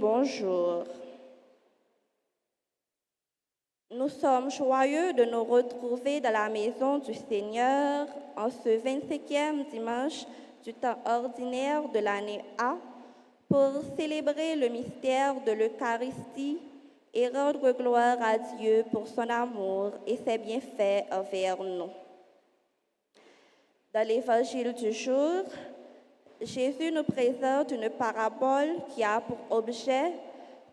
bonjour. Nous sommes joyeux de nous retrouver dans la maison du Seigneur en ce 25e dimanche du temps ordinaire de l'année A pour célébrer le mystère de l'Eucharistie et rendre gloire à Dieu pour son amour et ses bienfaits envers nous. Dans l'évangile du jour, Jésus nous présente une parabole qui a pour objet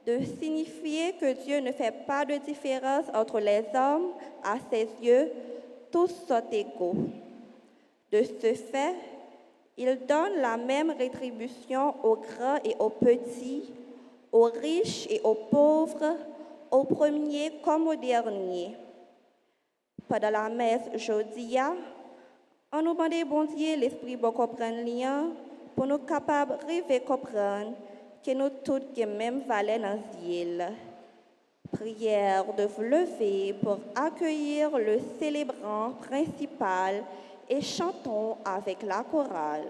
de signifier que Dieu ne fait pas de différence entre les hommes. À ses yeux, tous sont égaux. De ce fait, il donne la même rétribution aux grands et aux petits, aux riches et aux pauvres, aux premiers comme aux derniers. Pendant la messe aujourd'hui, on nous demande bon Dieu l'esprit pour comprendre lien, pour nous capables de rêver comprendre que nous toutes qui même valeur dans le ciel. Prière de vous lever pour accueillir le célébrant principal et chantons avec la chorale.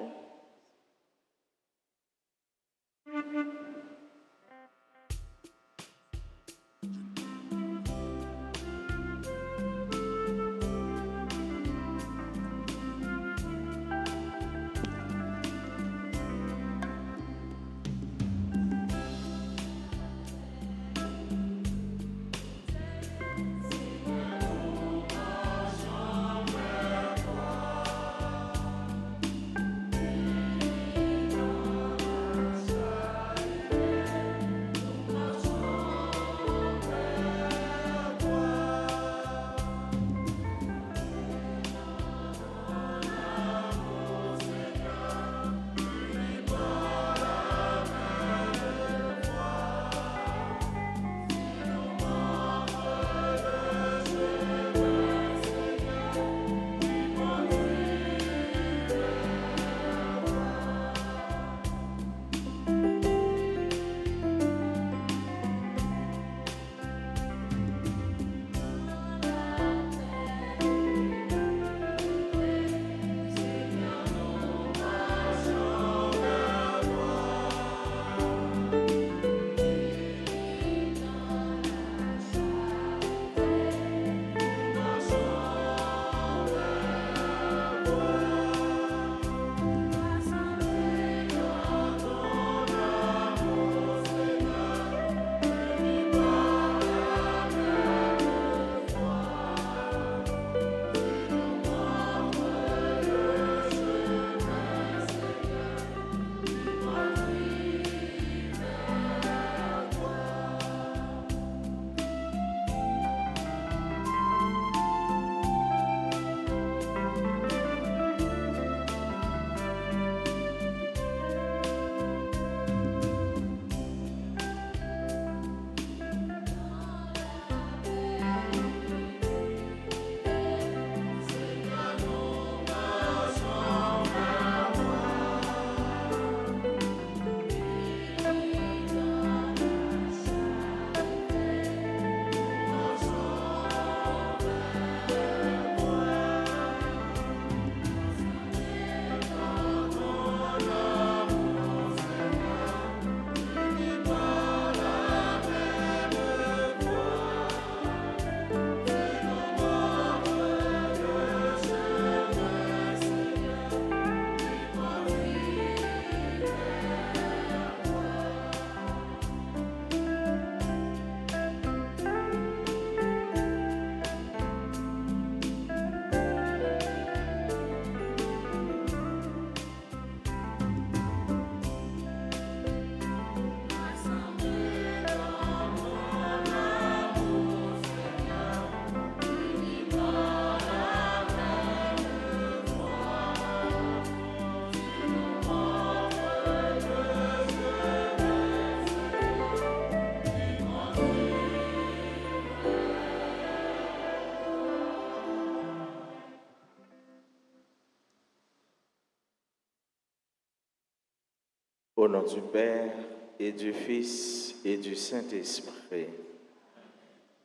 Au nom du Père et du Fils et du Saint-Esprit.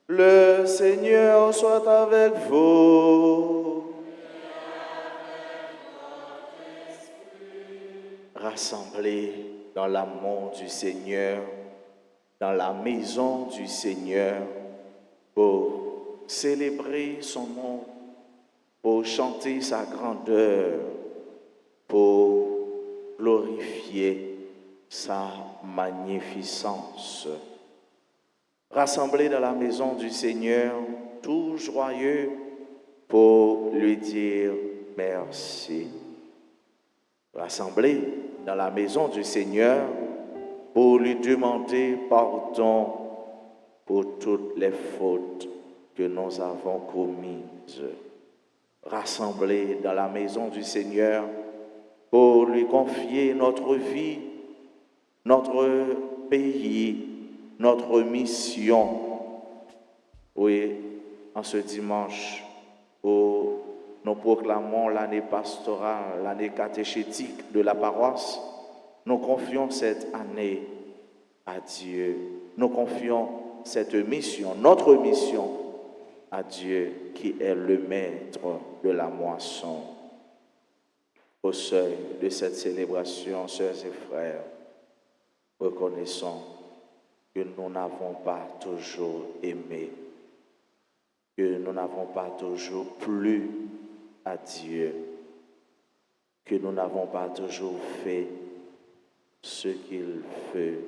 Le Seigneur soit avec vous. Rassemblés dans l'amour du Seigneur, dans la maison du Seigneur pour célébrer son nom, pour chanter sa grandeur, pour glorifier sa magnificence. Rassemblés dans la maison du Seigneur, tout joyeux, pour lui dire merci. Rassemblés dans la maison du Seigneur, pour lui demander pardon pour toutes les fautes que nous avons commises. Rassemblés dans la maison du Seigneur, pour lui confier notre vie, notre pays, notre mission. Oui, en ce dimanche où nous proclamons l'année pastorale, l'année catéchétique de la paroisse, nous confions cette année à Dieu. Nous confions cette mission, notre mission, à Dieu qui est le maître de la moisson. Au seuil de cette célébration, sœurs et frères, reconnaissons que nous n'avons pas toujours aimé, que nous n'avons pas toujours plu à Dieu, que nous n'avons pas toujours fait ce qu'il veut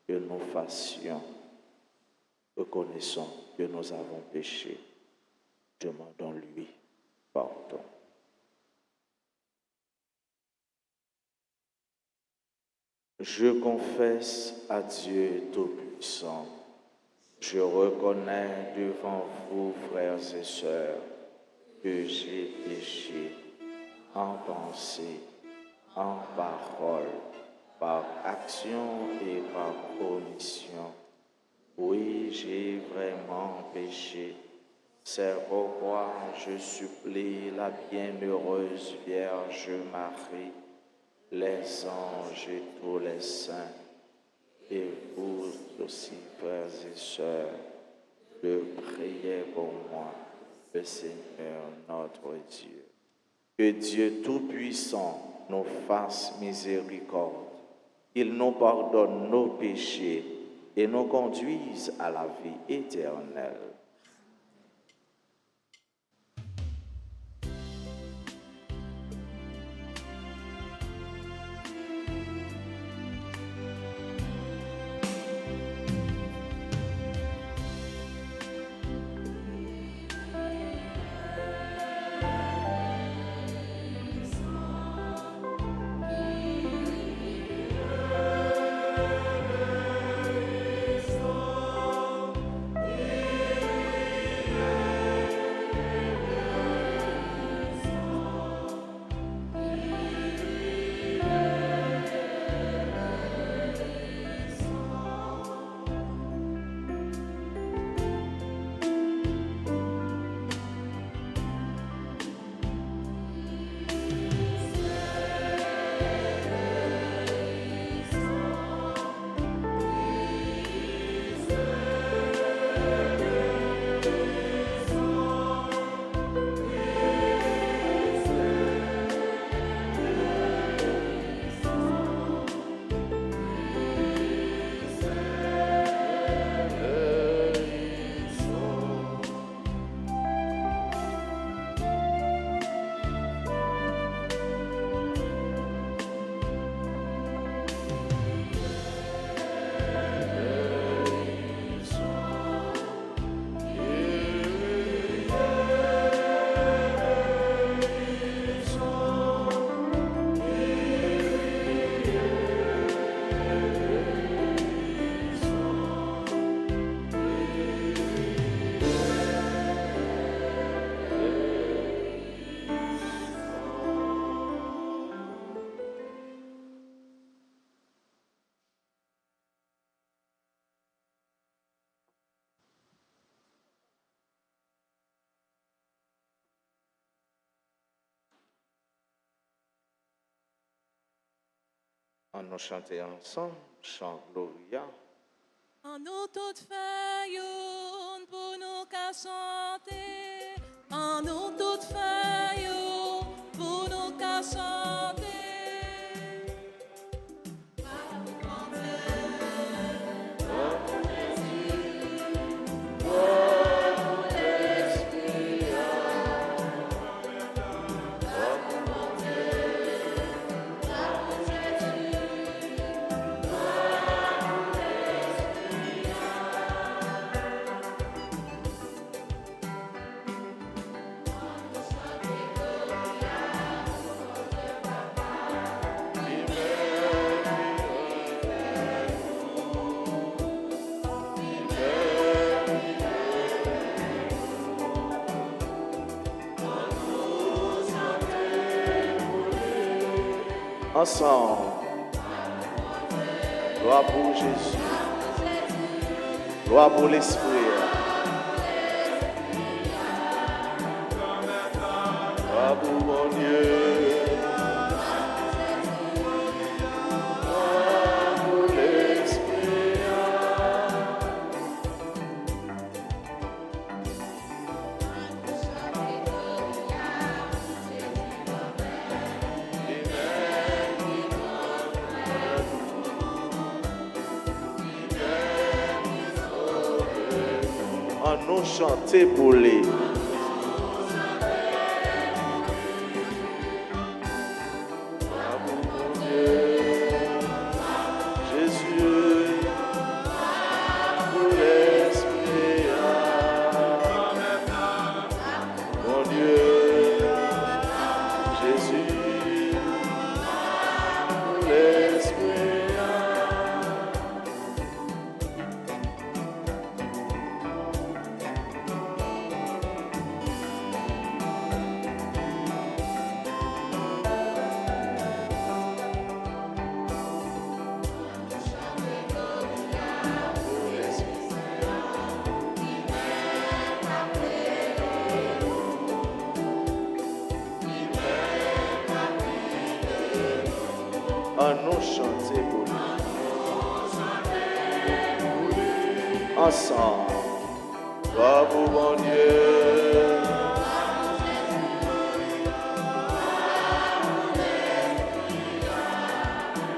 que nous fassions. Reconnaissons que nous avons péché. Demandons-lui pardon. Je confesse à Dieu Tout-Puissant, je reconnais devant vous, frères et sœurs, que j'ai péché en pensée, en parole, par action et par omission. Oui, j'ai vraiment péché. C'est pourquoi je supplie la bienheureuse Vierge Marie, les anges et tous les saints, et vous aussi, frères et sœurs, de prier pour moi, le Seigneur notre Dieu. Que Dieu Tout-Puissant nous fasse miséricorde, qu'il nous pardonne nos péchés et nous conduise à la vie éternelle. On nous chanter ensemble, chant Gloria. En nous toutes failles, pour nous qu'à chanter. En nous toutes failles, pour nous qu'à chanter. Oh, Ensemble. Gloire pour Jésus. Gloire pour l'Esprit. Gloire pour mon Dieu. Gloire pour l'Esprit. En nous chanter pour les. En nous chanter pour lui. Ensemble. Gloire pour mon Dieu.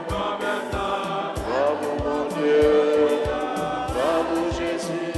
Gloire pour mon Dieu. Gloire pour Jésus.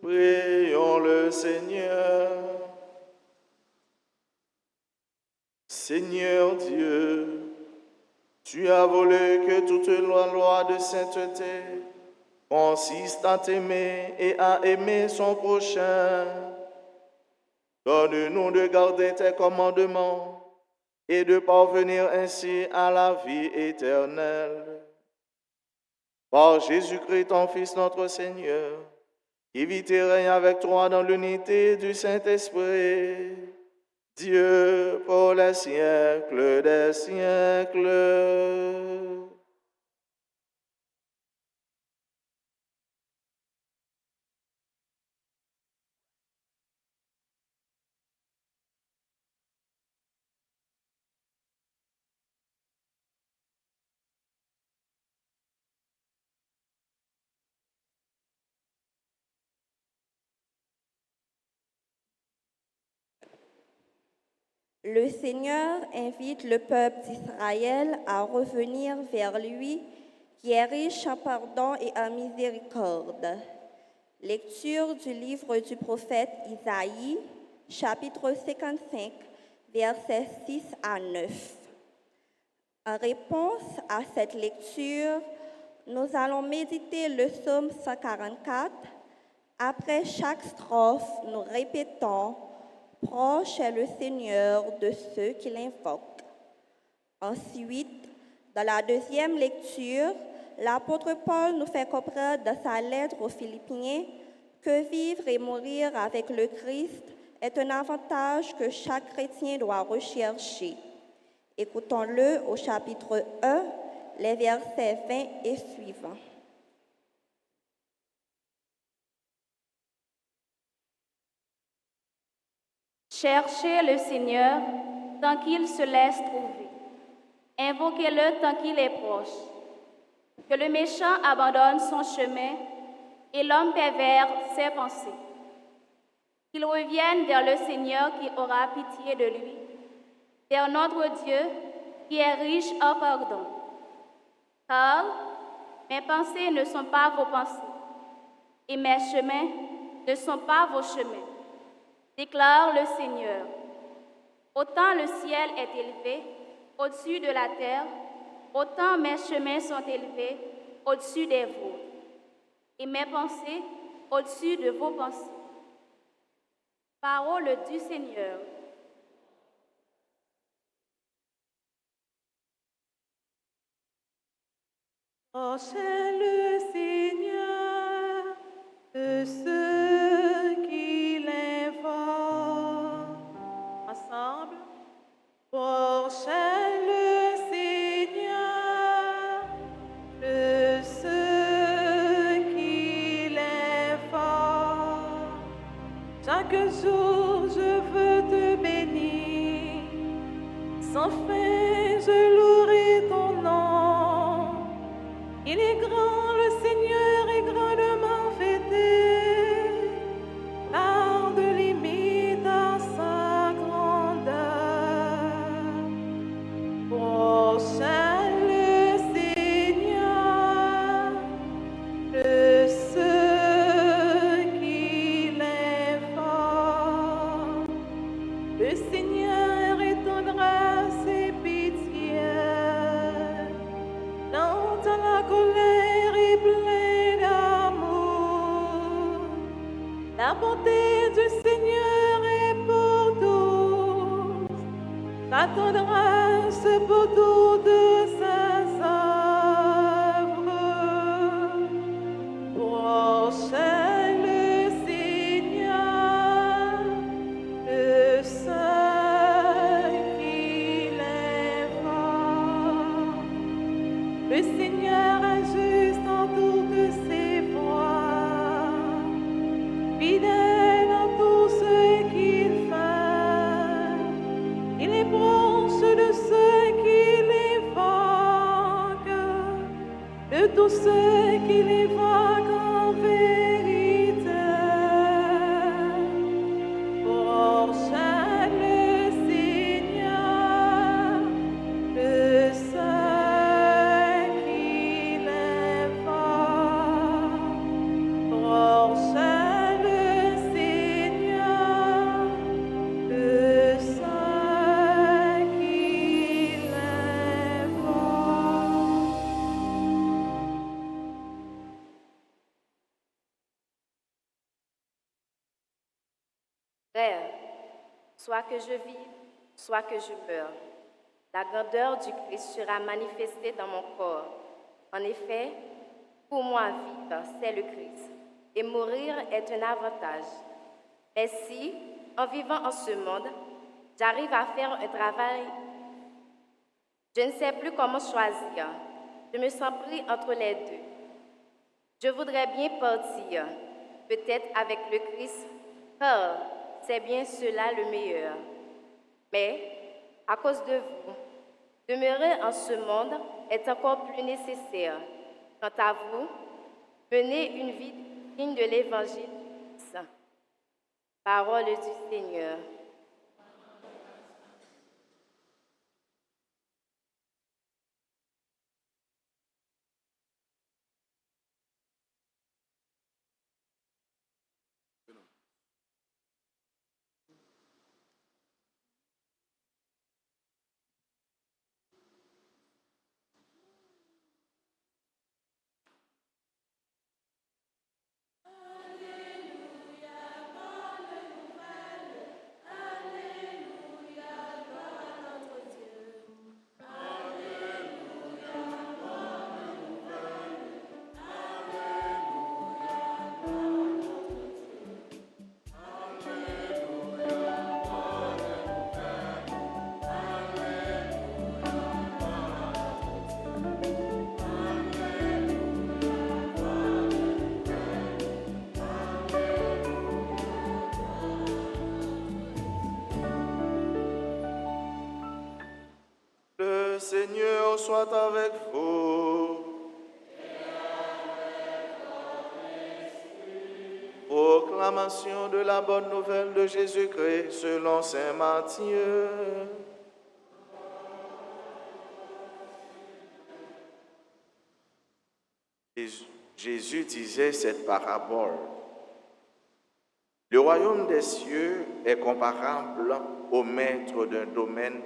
Prions le Seigneur. Seigneur Dieu, tu as voulu que toute loi de sainteté consiste à t'aimer et à aimer son prochain. Donne-nous de garder tes commandements et de parvenir ainsi à la vie éternelle. Par Jésus-Christ, ton Fils, notre Seigneur, qui vit et règne avec toi dans l'unité du Saint-Esprit, Dieu pour les siècles des siècles. Le Seigneur invite le peuple d'Israël à revenir vers lui, qui est riche en pardon et en miséricorde. Lecture du livre du prophète Isaïe, chapitre 55, versets 6 à 9. En réponse à cette lecture, nous allons méditer le psaume 144. Après chaque strophe, nous répétons « Proche est le Seigneur de ceux qui l'invoquent ». Ensuite, dans la deuxième lecture, l'apôtre Paul nous fait comprendre dans sa lettre aux Philippiens que vivre et mourir avec le Christ est un avantage que chaque chrétien doit rechercher. Écoutons-le au chapitre 1, les versets 20 et suivants. Cherchez le Seigneur tant qu'il se laisse trouver. Invoquez-le tant qu'il est proche. Que le méchant abandonne son chemin et l'homme pervers ses pensées. Qu'il revienne vers le Seigneur qui aura pitié de lui, vers notre Dieu qui est riche en pardon. Car mes pensées ne sont pas vos pensées et mes chemins ne sont pas vos chemins, déclare le Seigneur. Autant le ciel est élevé au-dessus de la terre, autant mes chemins sont élevés au-dessus des vôtres, et mes pensées au-dessus de vos pensées. Parole du Seigneur. Oh, c'est le Seigneur de ceux qui l'invoquent. Ensemble. Oh, c'est le Seigneur de ceux qui l'invoquent. Chaque jour, je veux te bénir. Sans fin, je louerai ton nom. Il est grand, le Seigneur est grandement fêté, par de limites à sa grandeur. Oh, c'est le Seigneur de ceux qui l'invoquent. Le Seigneur est en grâce et pitié. Dans la colère est plein d'amour. La bonté du Seigneur est pour tous. Sa tendresse pour toutes ses œuvres. Oh, c'est le Seigneur de ceux qui l'invoquent. Le Seigneur est juste en toutes ses voies, fidèle en tout ce qu'il fait. Il est proche de ceux qui l'évoquent, de tous ceux qui l'évoquent en vérité. Oh, c'est le Seigneur de ceux qui l'invoquent. Oh, c'est le Seigneur de ceux qui l'invoquent. Frères, soit que je vive, soit que je meure, la grandeur du Christ sera manifestée dans mon corps. En effet, pour moi, vivre, c'est le Christ, et mourir est un avantage. Mais si, en vivant en ce monde, j'arrive à faire un travail, je ne sais plus comment choisir. Je me sens pris entre les deux. Je voudrais bien partir, peut-être avec le Christ, car c'est bien cela le meilleur. Mais, à cause de vous, demeurer en ce monde est encore plus nécessaire. Quant à vous, menez une vie digne de l'Évangile saint. Parole du Seigneur. Le Seigneur soit avec vous. Proclamation de la bonne nouvelle de Jésus-Christ selon saint Matthieu. Jésus disait cette parabole. Le royaume des cieux est comparable au maître d'un domaine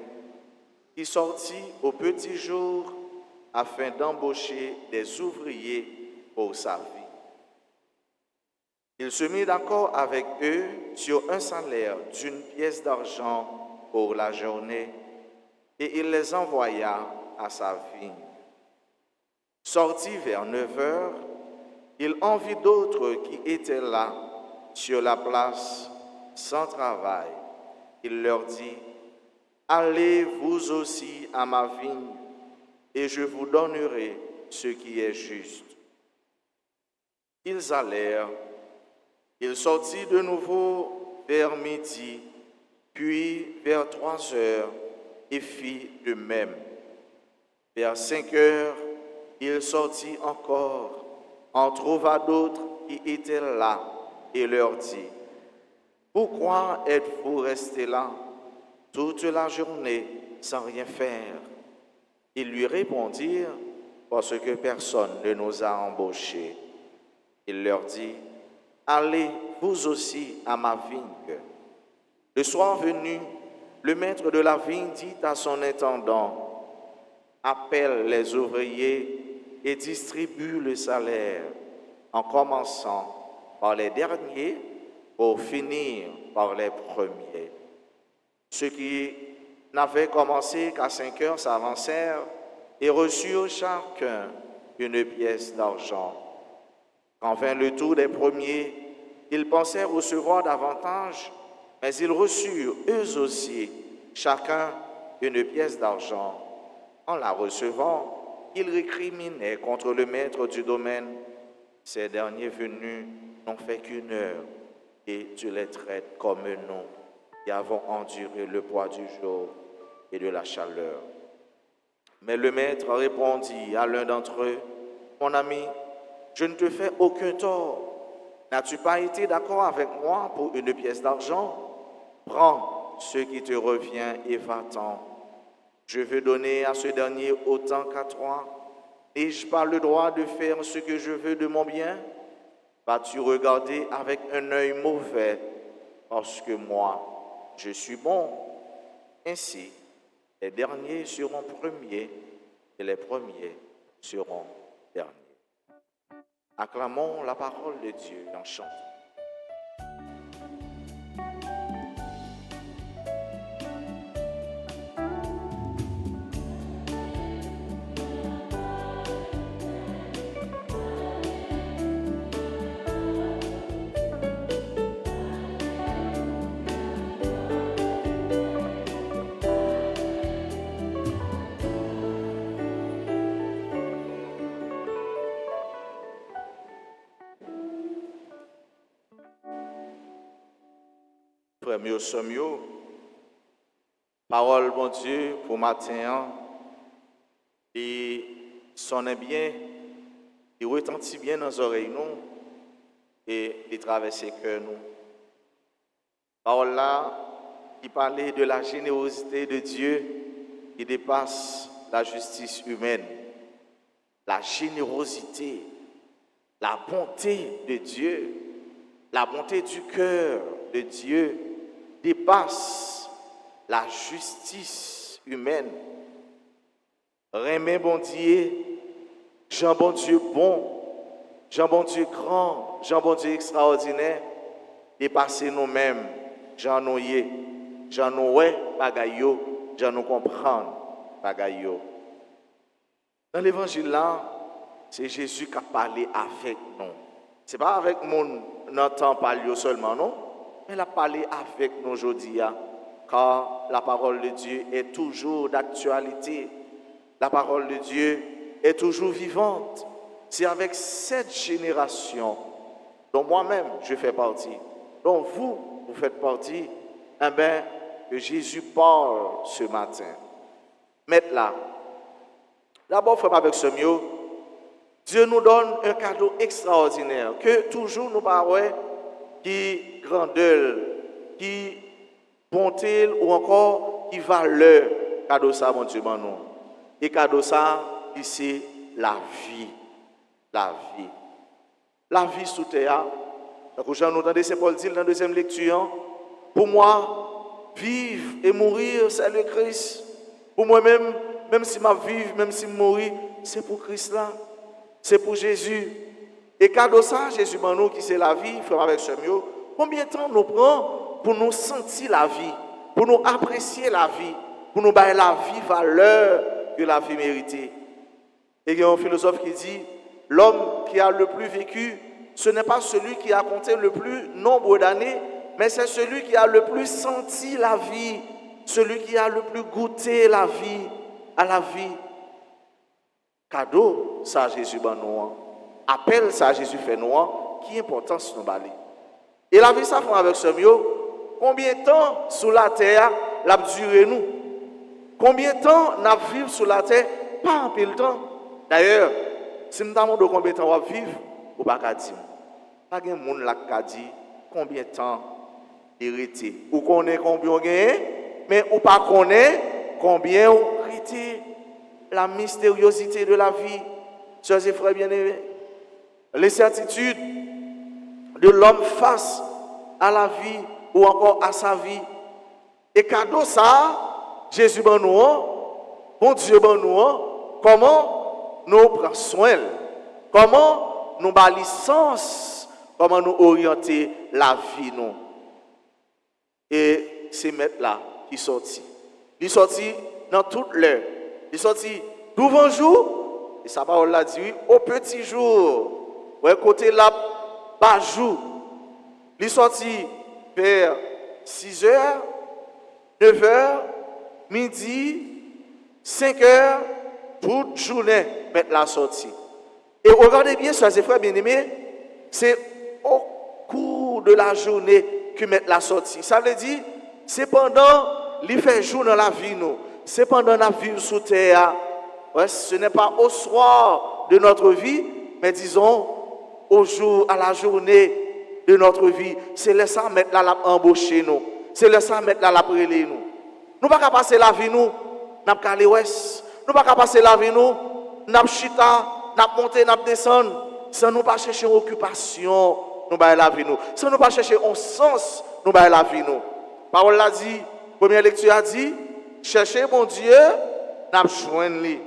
qui sortit au petit jour afin d'embaucher des ouvriers pour sa vie. Il se mit d'accord avec eux sur un salaire d'une pièce d'argent pour la journée et il les envoya à sa vigne. Sorti vers 9 heures, il en vit d'autres qui étaient là sur la place sans travail. Il leur dit, « Allez vous aussi à ma vigne et je vous donnerai ce qui est juste. » Ils allèrent. Il sortit de nouveau vers midi, puis vers 3 heures, et fit de même. Vers 5 heures, il sortit encore, en trouva d'autres qui étaient là, et leur dit, « Pourquoi êtes-vous restés là toute la journée sans rien faire? » Ils lui répondirent, « Parce que personne ne nous a embauchés. » Il leur dit, « Allez vous aussi à ma vigne. » Le soir venu, le maître de la vigne dit à son intendant, « Appelle les ouvriers et distribue le salaire, en commençant par les derniers pour finir par les premiers. » Ceux qui n'avaient commencé qu'à 5 heures s'avancèrent et reçurent chacun une pièce d'argent. Quand vint le tour des premiers, ils pensaient recevoir davantage, mais ils reçurent eux aussi chacun une pièce d'argent. En la recevant, ils récriminaient contre le maître du domaine. Ces derniers venus n'ont fait qu'1 heure et tu les traites comme nous qui avons enduré le poids du jour et de la chaleur. Mais le maître répondit à l'un d'entre eux, « Mon ami, je ne te fais aucun tort. N'as-tu pas été d'accord avec moi pour une pièce d'argent? Prends ce qui te revient et va-t'en. Je veux donner à ce dernier autant qu'à toi. N'ai-je pas le droit de faire ce que je veux de mon bien? Vas-tu regarder avec un œil mauvais parce que moi, je suis bon? Ainsi, les derniers seront premiers et les premiers seront derniers. » Acclamons la parole de Dieu en chantant. Frère mieux sommes yo, parole bon Dieu pour matin, et sonne bien, il retentit bien dans les oreilles nous, et il traverse le cœur nous. Parole là, qui parlait de la générosité de Dieu qui dépasse la justice humaine. La générosité, la bonté de Dieu, la bonté du cœur de Dieu dépasse la justice humaine. Remet bon Dieu, Jean bon Dieu bon, Jean bon Dieu grand, Jean bon Dieu extraordinaire, dépasser nous-mêmes, Jean nous y, Jean nous ouais bagayo, Jean nous comprendre bagayo. Dans l'évangile là, c'est Jésus qui a parlé avec nous. C'est pas avec mon entend parler seulement, non? Mais il a parlé avec nous aujourd'hui, car la parole de Dieu est toujours d'actualité. La parole de Dieu est toujours vivante. C'est avec cette génération dont moi-même je fais partie, dont vous faites partie, que Jésus parle ce matin. Maintenant, d'abord, frère avec ce mieux, Dieu nous donne un cadeau extraordinaire que toujours nous parlons qui grandeur, qui bonté ou encore qui valeur. Cadeau ça, mon Dieu, mon nom. Et cadeau ça, ici, la vie. La vie. La vie sous terre. Donc, nous entendons Saint Paul dire dans la deuxième lecture, pour moi, vivre et mourir, c'est le Christ. Pour moi-même, même si je vis, même si je mourir, c'est pour Christ là. C'est pour Jésus. Et cadeau ça, Jésus nous qui c'est la vie, frère avec ce mieux. Combien de temps nous prend pour nous sentir la vie, pour nous apprécier la vie, pour nous donner la vie valeur que la vie méritait. Et il y a un philosophe qui dit, l'homme qui a le plus vécu, ce n'est pas celui qui a compté le plus nombre d'années, mais c'est celui qui a le plus senti la vie, celui qui a le plus goûté la vie, à la vie. Cadeau, ça Jésus ban nous. Appel, ça Jésus fait nous. Qui importance nous bali. Et la vie, ça fait avec ce mieux. Combien de temps sous la terre l'a duré nous? Combien de temps n'a vivre sous la terre? Pas un peu de temps. D'ailleurs, si nous demandons combien de temps on va vivre, on ne va pas dire. Pas de monde qui dit combien de temps hérité. Ou connaît combien on gagne, mais ou pas connaît combien on hérité. La mystériosité de la vie, chers et frères bien-aimés, les certitudes de l'homme face à la vie ou encore à sa vie. Et cadeau ça, Jésus ben nous, bon Dieu ben nous, comment nous prendre soin, comment nous bâtir licence, comment nous orienter la vie nous. Et c'est mettre là qui sortit. Il sortit dans toute l'heure. Il sortit devant jour, et sa parole l'a dit, au petit jour, ouais, côté là, bas jour. Il sortit vers 6 heures, 9 heures, midi, 5 heures, toute journée, mettre la sortie. Et regardez bien, chers et frères bien-aimés, c'est au cours de la journée que mettre la sortie. Ça veut dire, c'est pendant qu'il fait jour dans la vie, nous. C'est pendant la vie sous terre. Ouais, ce n'est pas au soir de notre vie, mais disons au jour, à la journée de notre vie. C'est laissant mettre là la embaucher nous. C'est laissant mettre là la préler nous. Nous pas qu'à passer la vie nous, n'a pas aller ouest. Nous pas qu'à passer la vie nous, n'a chita, n'a monter, n'a descendre. Sans nous pas chercher une occupation, nous ba la vie nous. Sans nous pas chercher un sens, nous ba la vie nous. Parole l'a dit, première lecture a dit, chercher mon Dieu, n'a joindre lui.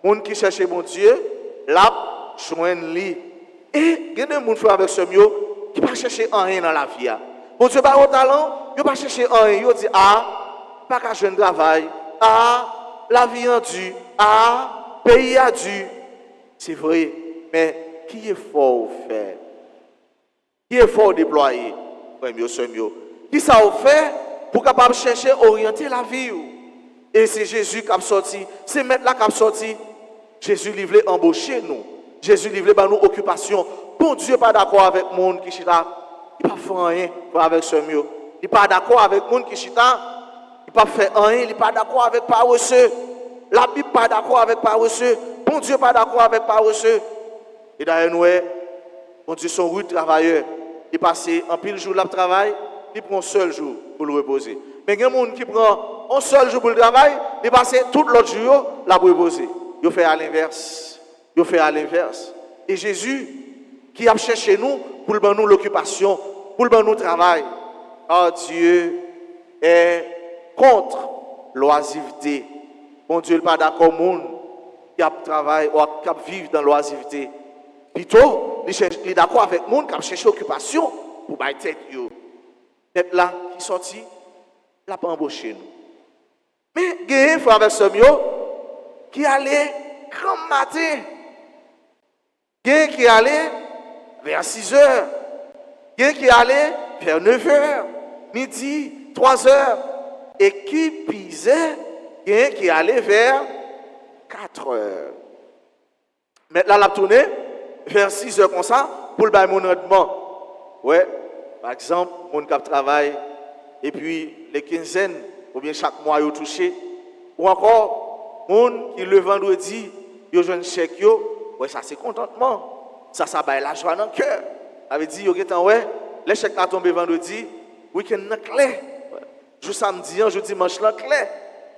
Monde qui cherche mon Dieu, l'a joindre lui. Et il y a des gens qui avec ce mieux qui pas chercher rien dans la vie. Mon Dieu pas au talent, il pas chercher rien, il dit pas qu'à jeune travail, la vie en dû, pays a dû. C'est vrai, mais qui est fort faire? Qui est fort déployer? Ouais, mieux c'est mieux. Qui ça fait pour capable chercher orienter la vie? Et c'est Jésus qui a sorti, c'est Maître là qui a sorti. Jésus livré embaucher nous. Jésus livré par nous occupation. Bon Dieu pas d'accord avec le monde qui chita. Il pas fait rien avec ce mieux. Il pas d'accord avec le monde qui chita. Il pas fait rien, il pas d'accord avec paresseux. La Bible pas d'accord avec paresseux. Bon Dieu pas d'accord avec paresseux. Et d'ailleurs nous, bon Dieu son rude travailleur. Il passe un pile jour de travail, il prend un seul jour pour le reposer. Mais il y a des gens qui prend un seul jour pour le travail, il passe tout l'autre jour là pour reposer. Il fait à l'inverse. Il fait à l'inverse. Et Jésus, qui a cherché nous pour nous l'occupation, pour nous le travail. Oh Dieu est contre l'oisiveté. Bon Dieu n'est pas d'accord avec le monde qui a travail ou qui vivre dans l'oisiveté. Plutôt, il est d'accord avec le monde qui a cherché occupation pour bailler tête. Tête là qui sortit, il n'a pas embauché nous. Mais il y a un frère avec ce mieux qui allait grand matin. Quelqu'un qui allait vers 6 heures. Quelqu'un qui allait vers 9 heures, midi, 3 heures. Et qui pisait, quelqu'un qui allait vers 4 heures. Maintenant, la tournée vers 6 heures comme ça pour le bail mon rendement. Ouais, par exemple, mon cap travail et puis les quinzaines, ou bien chaque mois, ils touché. Ou encore, mon qui le vendredi, ils ont un chèque, ouais, ça c'est contentement. Ça baille la joie dans le cœur. Ça veut dire, ouais, les chèques sont tombés vendredi, week-end est clair. Jour samedi, jour dimanche est clair.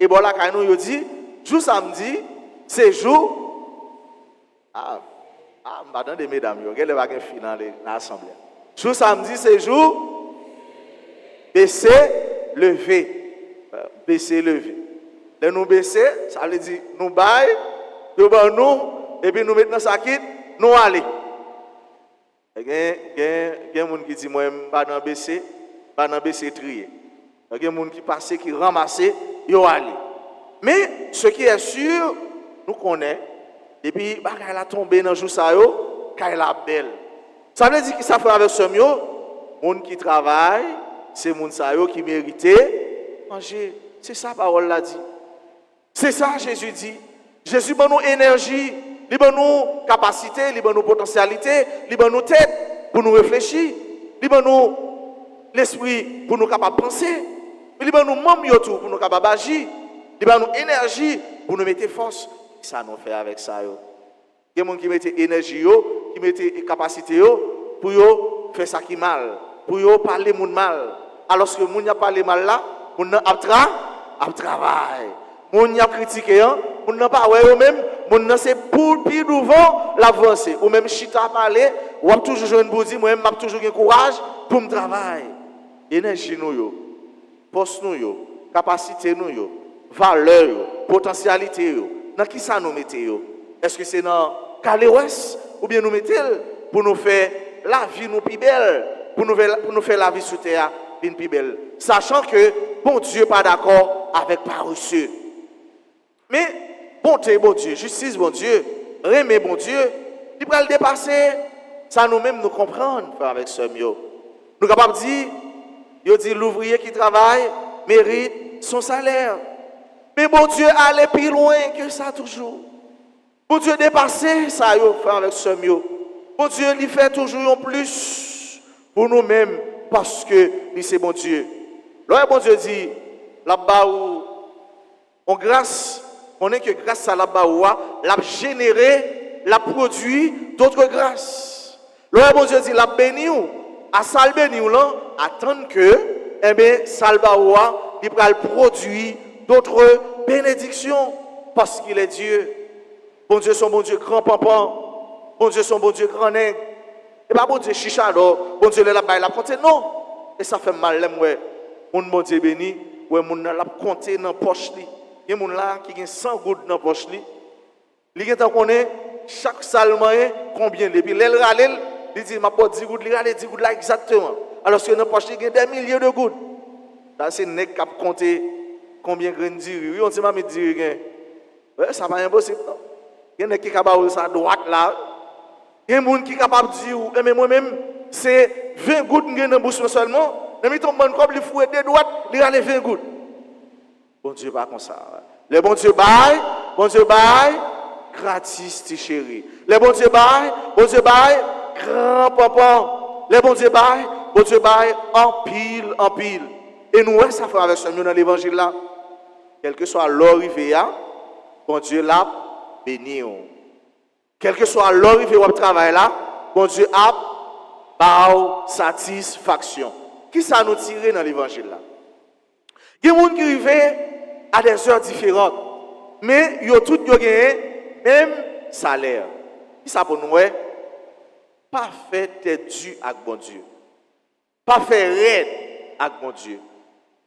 Et bon là, quand nous dit, jour samedi, c'est jour. Madame des mesdames, il y a des filles dans l'assemblée. Jour samedi, c'est jour. Baisser, lever. Baisser, lever. Là, nous baisser, ça veut dire nous bailler yo ban nous et puis nous mettons dans sa kit, nous aller. Il y a des gens qui disent moi pas dans BC, pas dans BC trier. Il y a des gens qui passent qui ramassent, yo aller. Mais ce qui est sûr, nous connaissons et puis bagay la tomber dans jour ça yo, kay la belle. Ça veut dire que ça fait avec ce mieux, monde qui travaille, c'est monde ça yo qui méritait manger. C'est ça parole l'a dit. C'est ça Jésus dit. Jésus donne nous énergie, il donne nous capacité, il donne nous potentialité, il donne nous tête pour nous réfléchir, il donne nous l'esprit pour nous capables de penser, il donne nous membres tout pour nous capables d'agir, il donne nous énergie pour nous mettre force. Ça nous fait avec ça yo. Il y a des gens qui mettent énergie yo, qui mettent capacité yo pour yo faire ça qui mal, pour yo parler moun mal. Alors que moun a parlé mal là, moun a travail. Moun a critiqué moun n'a pas ouais même, moun c'est pour plus devant l'avancer ou même chita parler, ou a toujours joindre pour dire moi même m'a toujours un courage pour me travailler. Énergie nous yo, poste nous yo, capacité nous yo, valeur yo, potentialité yo. Dans qui ça nous mettez yo? Est-ce que c'est dans Calais-Ouest ou bien nous mettez pour nous faire la vie nous plus belle, pour nous faire la vie sur terre une plus belle, sachant que bon Dieu pas d'accord avec paresseux. Mais bonté bon Dieu, justice bon Dieu, remet bon Dieu, il va le dépasser. Ça nous-mêmes nous comprendre avec ce mieux. Nous sommes capables de dire, il dit l'ouvrier qui travaille mérite son salaire. Mais bon Dieu allait plus loin que ça toujours. Bon Dieu dépasser ça avec ce mieux. Bon Dieu il fait toujours en plus pour nous-mêmes parce que c'est bon Dieu. Là bon Dieu dit là-bas où on grâce, on est que grâce à là-bas où l'a généré, l'a produit d'autres grâces. Là bon Dieu dit l'a béni à sal béni là attendre que salba où il va produire d'autres bénédictions parce qu'il est Dieu. Bon Dieu, son bon Dieu grand papa. Bon Dieu, son bon Dieu grand nègre. Et pas bon Dieu chicha, bon Dieu, la baille la compter. Non. Et ça fait mal, ouais. Mon bon Dieu béni, ouais, mon la compter dans poche li. Il y a mon là qui a 100 gouttes dans poche li. Li gen connaît chaque salman combien et puis l'elle râle, il dit m'a pas 10 gouttes, il râle 10 gouttes là exactement. Alors que dans poche li gen des milliers de gouttes. Là c'est nèg qui a compter combien grain de riz. Oui, on dit m'a mis riz gen. Ouais, ça pas impossible. Il y en a qui est capable de ça droite là. Il y a des gens qui sont capables de dire, mais moi-même, c'est 20 gouttes dans la bouche seulement. Mais ton bon comme il fouet de droite, il a les 20 gouttes. Bon Dieu, pas comme ça. Le bon Dieu baille, gratis, ti chéri. Le bon Dieu baille, grand papa. Le bon Dieu baille, en pile. Et nous, ça fait avec ce mieux dans l'évangile là. Quel que soit l'arrivée, bon Dieu là, béni. Quel que soit l'arrivée ou le travail là, bon Dieu a par satisfaction. Qui ça nous tire dans l'évangile là? Il y a des gens qui arrivent à des heures différentes, mais ils ont tous gagné même salaire. Qui ça pour nous? Pas fait dû avec bon Dieu. Pas fait raide avec bon Dieu.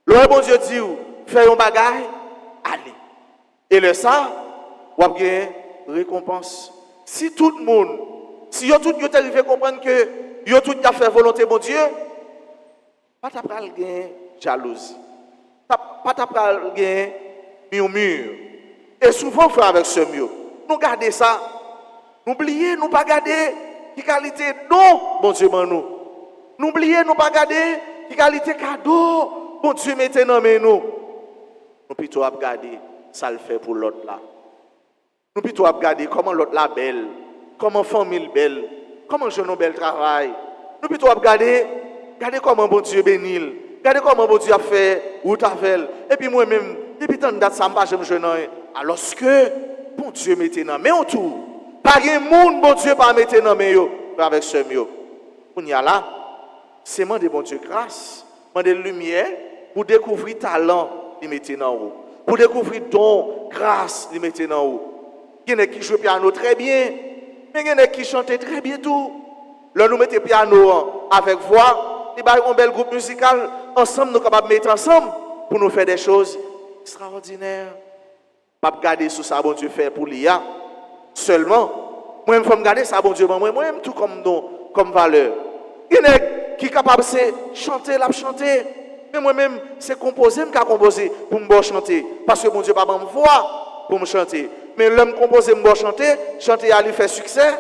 Le bon Dieu dit, fais un bagage, allez. Et le ça, vous avez une récompense. Si tout le monde, si vous tout arrivé à comprendre que vous tout a fait volonté de Dieu, pas t'apprendre à jalousie, pas t'apprendre à murmure. Et souvent, on fait avec ce mieux. Nous gardons ça. N'oubliez, nous pas garder qui qualité non, bon Dieu, nous. N'oubliez, nous pas garder qui qualité cadeau, bon Dieu, mettez dans nous. Nous plutôt regarder ça le fait pour l'autre là. Nous plutôt regarder comment l'autre là belle, comment famille belle, comment jeune belle travail. Nous plutôt regarder comment bon Dieu bénit, regarder comment bon Dieu a fait ou t'a fait. Et puis moi-même, depuis tant de date ça me j'aime jeune alors que bon Dieu mettez dans mais autour. Pas de monde bon Dieu pas mettre dans mais yo avec ce mieux. On y a là, c'est demander bon Dieu grâce, demander lumière pour découvrir talent, il mettait dans haut. Pour découvrir don, grâce, il mettait dans haut. Il y en a qui jouent piano très bien, mais il y en a qui chantent très bien tout. Là, nous mettons piano avec voix, il y a un bel groupe musical, ensemble, nous sommes capables de mettre ensemble pour nous faire des choses extraordinaires. Pas regarder sur ça, bon Dieu fait pour l'IA, seulement. Moi, il faut me garder ça, bon Dieu, moi-même, tout comme valeur. Il y en a qui est capable de chanter, la chanter. Mais moi-même, c'est composer, je composer pour me chanter. Parce que mon Dieu, pas me voix pour me chanter. Mais l'homme composer, me chanter, à lui faire succès.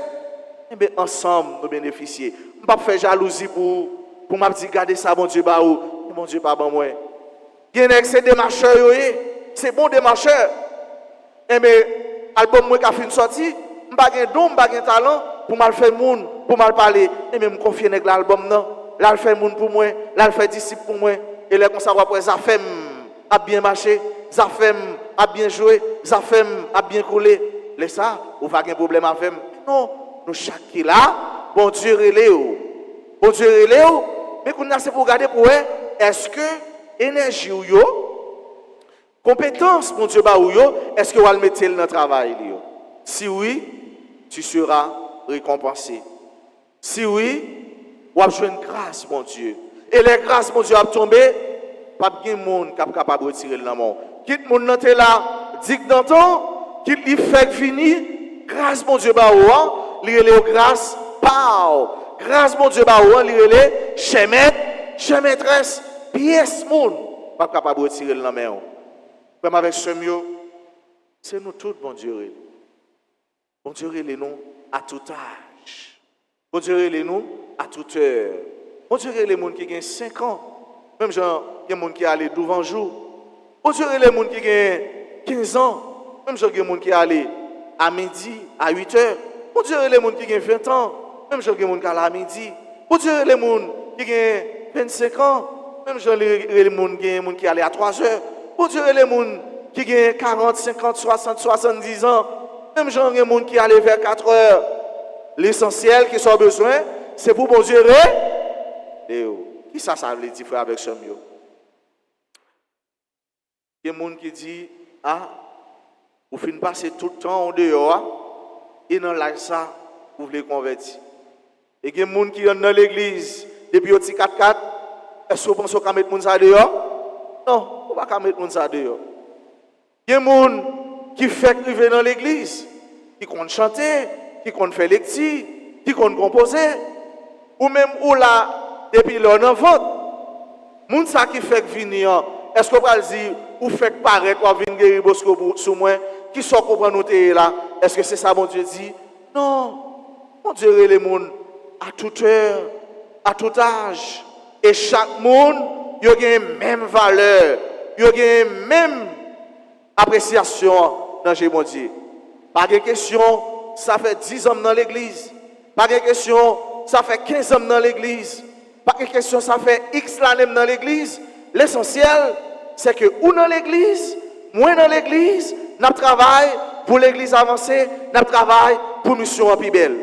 Eh bien, ensemble, nous bénéficier. Je ne vais pas faire jalousie pour me dire, garder ça, bon Dieu, bah où. Mon Dieu, pas moi. Il y en a qui sont des marcheurs, c'est bon des marcheurs. Eh bien, l'album moi qui a fait une sortie, je n'ai pas de don, je n'ai pas de talent pour mal faire monde, pour mal parler. Et même me confier avec l'album, non. Là, il fait monde pour moi, là, il fait disciple pour moi. Et là, comme ça, après, Zafem a bien marché, Zafem a bien joué, Zafem a bien coulé. Là, ça, vous n'avez pas de problème avec. Non, nous, chaque qui là, bon Dieu, relève. Bon Dieu, relève. Mais qu'on a, c'est pour regarder pour eux, est-ce que énergie ou yo, compétence, mon Dieu, est-ce que vous allez mettre dans le travail? Si oui, tu seras récompensé. Si oui, vous avez une grâce, mon Dieu. Et les grâces, mon Dieu, a tombé, pas de monde qui est capable de retirer le nom. Quitte mon nom là, dit dans ton, quitte lui fait finir, grâce, mon Dieu, l'irélé grâce, pao. Grâce, mon Dieu, l'irélé, chez maîtresse, pièce, monde, pas capable de retirer le nom. Comme avec ce mieux, c'est nous tous, mon Dieu. Bon Dieu, il est nous à tout âge. Bon Dieu, il est nous à toute heure. Bon Dieu, il est les gens qui ont 5 ans. Même genre, il y a des gens qui allaient devant jour. Bon Dieu, il est les gens qui ont 15 ans. Même genre, il y a des gens qui allaient à midi, à 8 heures. Bon Dieu, il est les gens qui ont 20 ans. Même genre, il y a des gens qui allaient à midi. Bon Dieu, il est les gens qui ont 25 ans. Même genre, il y a des gens qui allaient à 3 heures. Bon Dieu, il y a des gens qui ont 40, 50, 60, 70 ans. Même gens, il y a des gens qui allaient vers 4 heures. L'essentiel qui sont besoin, c'est pour bon Dieu. Qui ça veut dire, frère, avec ce mieux? Il y a des gens qui disent, ah, vous finissez passer tout le temps en dehors, et dans la ça, vous voulez convertir. Et il y a des gens qui sont dans l'église, depuis au petit 4-4, est-ce que vous pensez qu'on va mettre les gens dehors? Non, on ne va pas mettre les gens dehors. Il y a des gens qui font arriver dans l'église, qui comptent chanter, qui comptent faire lecture, qui comptent composer, ou même ou là, depuis l'on en vote. Moun sa qui fait venir, est-ce que vous allez dire, ou fait paraître, ou venir guérir Bosco sous moi, qui sont comprendre nous là, est-ce que c'est ça, mon Dieu dit? Non, mon Dieu, les gens, à toute heure, à tout âge, et chaque monde, il y a une même valeur, il y a une même appréciation dans chez mon Dieu. Pas de question, ça fait 10 hommes dans l'église. Pas de question, ça fait 15 hommes dans l'église. Pas de question, ça fait X l'année dans l'église. L'essentiel, c'est que ou dans l'église, moi dans l'église, nous travaillons pour l'église avancée, nous travaillons pour mission en plus belle.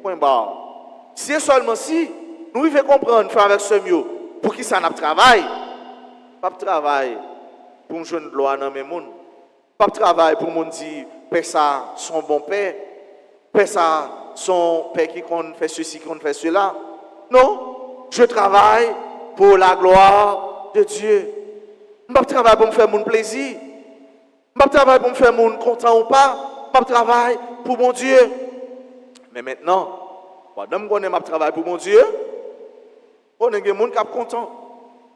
Point barre. Si seulement si, nous devons comprendre, faire avec ce mieux, pour qui ça nous travaille. Pas de travail pour me joindre gloire dans mes mondes. Pas de travail pour me dire, père ça, son bon père, père ça, son père qui compte faire ceci, qui compte faire cela. Non, je travaille pour la gloire de Dieu. Je ne travaille pas pour me faire mon plaisir. Je ne travaille pas pour me faire mon content ou pas. Je travaille pour mon Dieu. Mais maintenant, pendant que je travaille pour mon Dieu, on a des gens qui sont contents.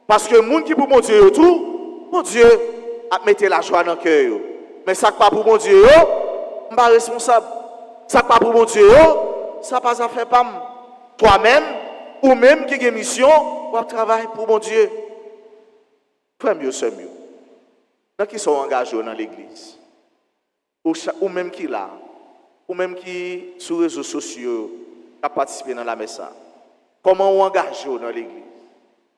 Parce que les gens qui pour mon Dieu, tout, mon Dieu a mis la joie dans le cœur. Mais ça n'est pas pour mon Dieu, je ne suis pas responsable. Ça n'est pas pour mon Dieu, ça n'a pas à faire pas. Toi-même, ou même qui a une mission, on travaille pour mon Dieu. Frère mieux, c'est mieux. Dans qui sont engagés dans l'église, ou même qui là, ou même qui sur les réseaux sociaux, a participé dans la messe. Comment on engage dans l'église?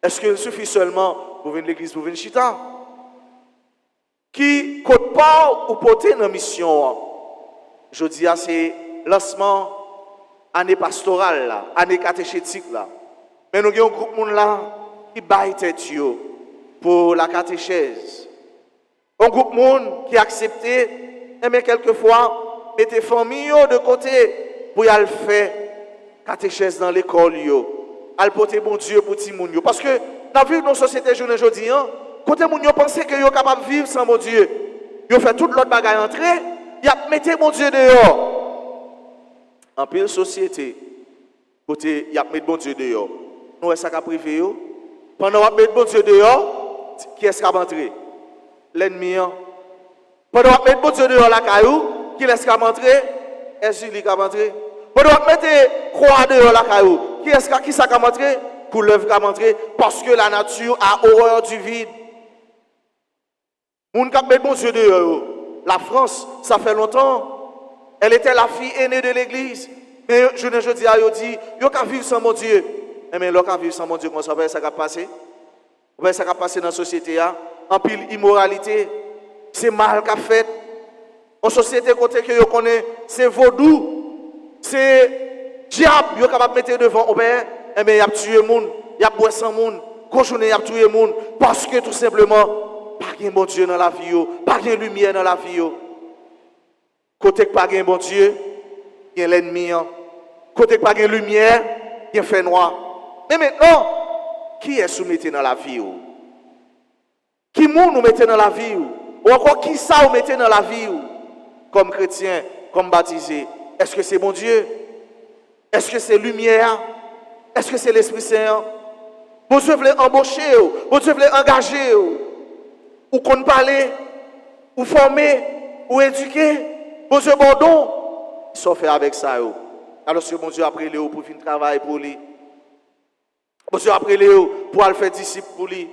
Est-ce qu'il suffit seulement pour venir à l'église, pour venir chita? Qui compte pas ou porter dans la mission? Je dis à c'est lancement année pastorale, année catéchétique là. Mais nous avons un groupe de là qui baille tête pour la catéchèse. Un groupe de monde qui a accepté, mais quelquefois, mettre famille de côté pour y aller faire catéchèse dans l'école. Al porter bon Dieu pour ti moun yo. Parce que dans la vie de nos sociétés aujourd'hui, côté moun yo pense que yo capable de vivre sans mon Dieu. Yo fait toute l'autre bagaille entrer, y a mettre mon Dieu dehors. En pile société, côté y a mis bon Dieu dehors. Nous est-ce qu'a privé yo? Pendant qu'on met bon Dieu dehors, qui est-ce qui va entrer? L'ennemi. Pendant qu'on met bon Dieu dehors la caillou, qui est-ce qui va entrer? Est-ce qui va entrer? Pendant qu'on met croix dehors la caillou, qui ça va entrer? Couleuvre va entrer parce que la nature a horreur du vide. Moun k'ap met bon Dieu dehors. La France, ça fait longtemps. Elle était la fille aînée de l'église. Mais je dis à eux, dit, yo qu'à vivre sans mon Dieu. Mais là, qu'à vivre sans mon Dieu, comment ça va passer? Vous voyez ça va passer dans la société, en pile immoralité. C'est mal qu'a fait. En société, côté que yo connaît, c'est vaudou. C'est diable, yo capable de mettre devant au père. Mais il a tué le monde, il a boit sans monde. Cochonné, il a tué le monde. Parce que tout simplement, pas de bon Dieu dans la vie, pas de lumière dans la vie. Côté que pas de bon Dieu, il y a l'ennemi. Côté que pas de lumière, il y a fait noir. Mais maintenant, qui est soumis dans la vie? Qui nous mettez dans la vie? Ou encore qui ça vous mettez dans la vie? Comme chrétien, comme baptisé. Est-ce que c'est bon Dieu? Est-ce que c'est lumière? Est-ce que c'est l'Esprit Saint? Vous Dieu voulez embaucher, vous Dieu voulez engager, ou qu'on parler, ou former, ou éduquer. Vous Dieu bon don, ils sont faits avec ça. Alors si bon Dieu après Léo pour finir travail pour lui. Bon Dieu après Léo pour aller faire disciple pour lui.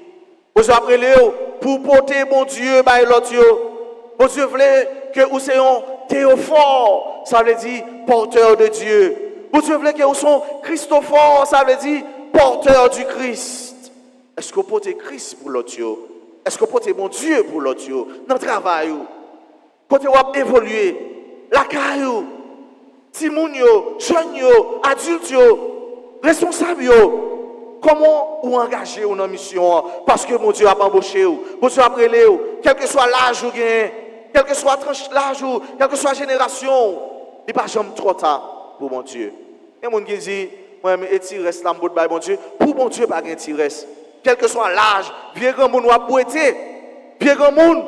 Bon Dieu après Léo pour porter bon Dieu par l'autre. Bon Dieu voulait que vous soyez théophore, ça veut dire porteur de Dieu. Bon Dieu voulait que vous soyez Christophore, ça veut dire porteur du Christ. Est-ce que vous portez Christ pour l'autre? Est-ce que vous portez mon Dieu pour l'autre? Dans le travail, quand vous avez évolué, la caillou, timoun yo, jeune yo, adulte yo, responsable yo, comment vous engagez dans la mission? Parce que mon Dieu a embauché vous. Mon Dieu a prélé vous. Quel que soit l'âge ou gain, quel que soit l'âge ou, quelle que soit la génération, il n'y a pas jamais trop tard pour mon Dieu. Et mon qui dit, moi, je reste là, mon Dieu. Pour mon Dieu, pas de reste. Quel que soit l'âge, vieux grand monde ou à boiter, vieux grand monde,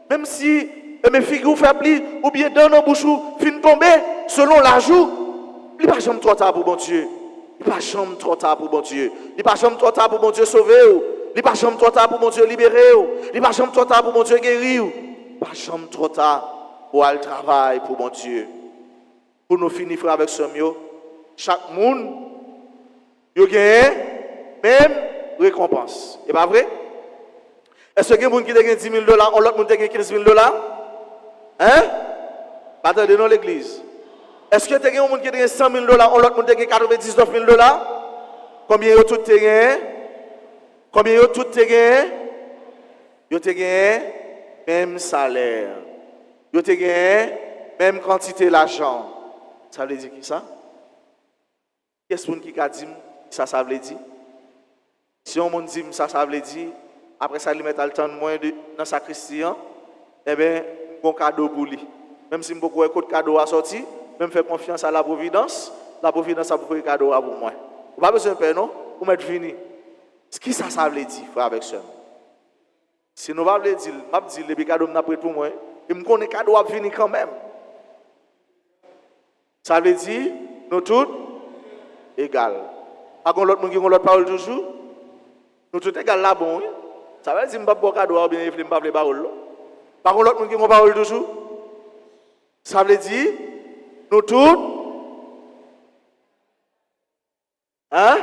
même si mes figures faibles ou bien dans nos bouches fin tomber selon l'âge, il n'y a pas jamais trop tard pour mon Dieu. Il n'y a pas jamais trop tard pour mon Dieu. Il n'y a pas jamais trop tard pour mon Dieu sauver. Il n'y a pas jamais trop tard pour mon Dieu libérer. Il n'y a pas jamais trop tard pour mon Dieu guérir. Il n'y a pas jamais trop tard pour aller travailler pour mon Dieu. Pour nous finir avec ce mieux, chaque monde, il gagne même récompense. C'est pas vrai? Est-ce que quelqu'un qui a $10 000, l'autre monde qui a $15 000? Hein? Pas de dans l'église. Est-ce que quelqu'un qui a $100 000, l'autre monde qui a $99 000? Combien vous tout gagné? Combien vous tout gagné? Vous gagné même salaire. Vous gagné même quantité d'argent. Ça veut dire qui ça? Qu'est-ce qui a dit ça veut dire? Si on dit ça veut dire, après ça, il met le temps de moins dans sa Christian, eh bien, bon cadeau pour lui. Même si beaucoup de cadeaux à sortir, même faire confiance à la providence a pour un cadeau pour moi. Vous n'avez pas besoin de paix, non? Vous m'êtes fini. Ce qui ça veut dire, frère avec ça? Si nous ne voulons pas dire, je vais dire, les cadeaux n'a prêt pour moi, et je connais cadeau à venir quand même. Ça veut dire, nous tous égales. Par contre, l'autre monde qui a l'autre parole toujours, nous tous égales là, bon. Ça veut dire, je ne vais pas cadeau ou bien je ne vais pas parole. Par contre, l'autre monde qui a parole toujours, ça veut dire, nous tous, hein?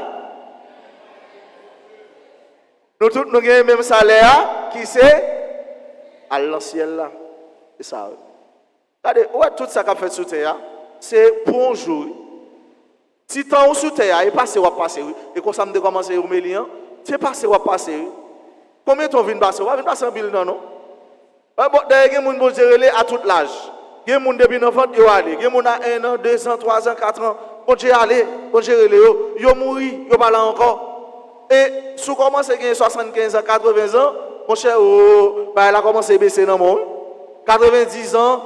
Nous tous, nous avons le même salaire, qui c'est? À l'ancien là. C'est ça. Regardez, ouais, tout ça qu'a fait sous terre, c'est pour un jour. Si temps sous terre, il passe ou passer, et quand ça me commence à humilier, c'est passé ou passer. Combien de temps vient passer? On va passer en bilan, non? D'ailleurs, il y a des gens qui gérer à tout l'âge. Il y a des gens depuis 9 ans, ils sont allés. Il y a des gens qui ont 1 an, 2 ans, 3 ans, 4 ans. Ils sont allés, ils gérer les gens. Ils sont morts, ils sont pas là encore. Et si on commence à gagner 75 ans, 80 ans, mon cher, elle a commencé à baisser dans le monde. 90 ans,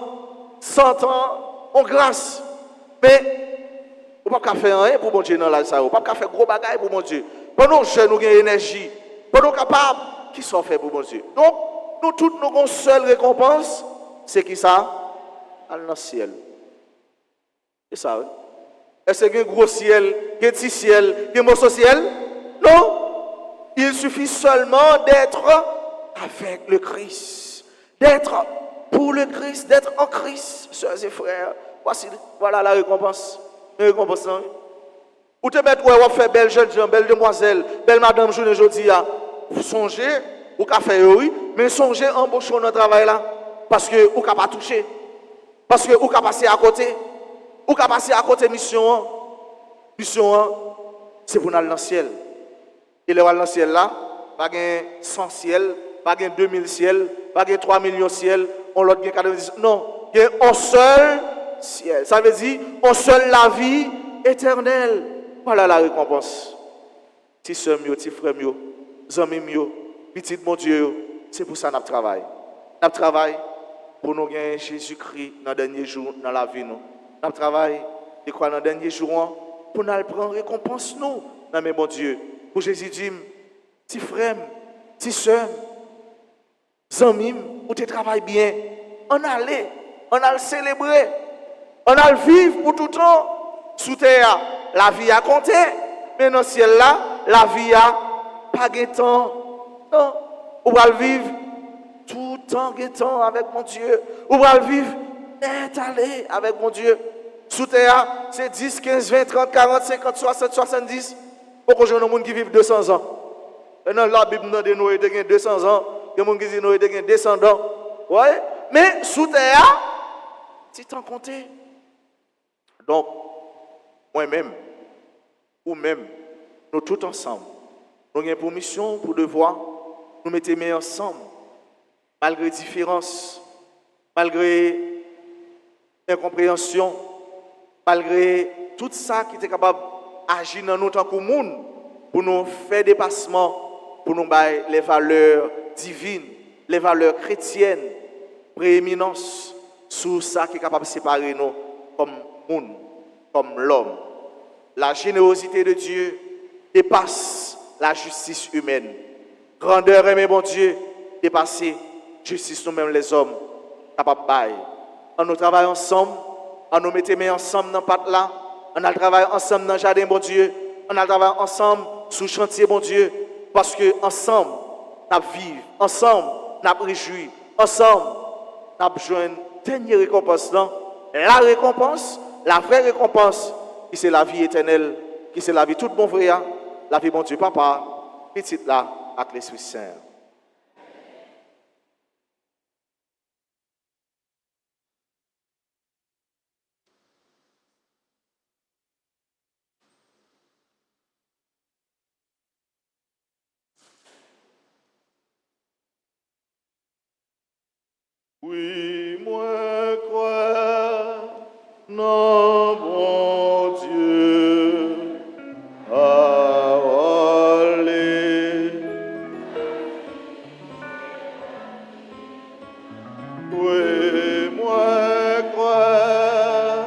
100 ans, on grâce. Mais, on ne peut pas faire rien pour mon Dieu dans l'âge. On ne peut pas faire gros bagages pour mon Dieu. Pendant que nous avons énergie, pendant capables, qui sont faits pour mon Dieu. Donc, nous tous, nous avons une seule récompense, c'est qui ça? Dans le ciel. C'est ça, oui. Est-ce qu'il y a un gros ciel, un petit ciel, un morceau ciel? Non. Il suffit seulement d'être avec le Christ. D'être pour le Christ, d'être en Christ, sœurs et frères. Voilà la récompense. La récompense. Ou te mettre, ouais, on fait belle jeune gens, belle demoiselle, belle madame, journée aujourd'hui. Vous songez, ou qu'a fait oui, mais songez embaucher dans le travail là. Parce que ou qu'a pas touché. Parce que ou qu'a passé à côté. Ou qu'a passé à côté mission. Mission, c'est pour aller dans le ciel. Et le dans le ciel là, pas gain 100 ciel, pas gain 2000 ciel, pas gain 3 millions ciel, on l'autre gain 90. Non, il y a un seul ciel. Ça veut dire un seul la vie éternelle. Voilà la récompense. Petit soeur mio, petit frère mio, amis mio, petit mon Dieu, c'est pour ça que nous travaillons. Nous travaillons pour nous gagner Jésus-Christ dans les derniers jours dans la vie. Nous travaillons et quoi dans les derniers jours pour nous prendre récompense nous. Non mais bon Dieu, pour Jésus dit, petit frère, petit soeur, amis, où tu travailles bien, on a le célébrer, on a le vivre pour tout le temps. Sous terre, la vie a compté, mais dans le ciel là, la vie a pas de temps. Non, on va le vivre tout le temps avec mon Dieu. On va le vivre étalé avec mon Dieu. Sous terre, c'est 10, 15, 20, 30, 40, 50, 60, 70. Pourquoi je monde qui vivent 200 ans? Dans la Bible, nous avons Noé qui 200 ans. Il y a des gens qui disent Noé qui 200 ans. Ouais? Mais sous terre, c'est temps compté. Donc, moi-même, ou même, nous tous ensemble, nous avons pour mission, pour devoir, nous mettre mains ensemble, malgré différences, malgré incompréhension, malgré tout ça qui était capable d'agir dans nous tant que monde, pour nous faire dépassement, pour nous bailler les valeurs divines, les valeurs chrétiennes, prééminence, sur ça qui est capable de séparer nous comme monde, comme l'homme. La générosité de Dieu dépasse la justice humaine. Grandeur aimée, bon Dieu, dépasser justice nous-mêmes les hommes, capables de bailler. On nous travaille ensemble, on nous met mains ensemble dans le patte là, on a travaillé ensemble dans le jardin, bon Dieu, on a travaillé ensemble sous le chantier, bon Dieu, parce que ensemble, nous vivons, ensemble, nous réjouis, ensemble, nous besoin une dernière récompense. La récompense, la vraie récompense, qui c'est la vie éternelle, qui c'est la vie toute bon frère, la vie bon Dieu papa, petite là, avec l'Esprit Saint. Oui, moi crois, non, bon Dieu, allez. Oui, moi crois,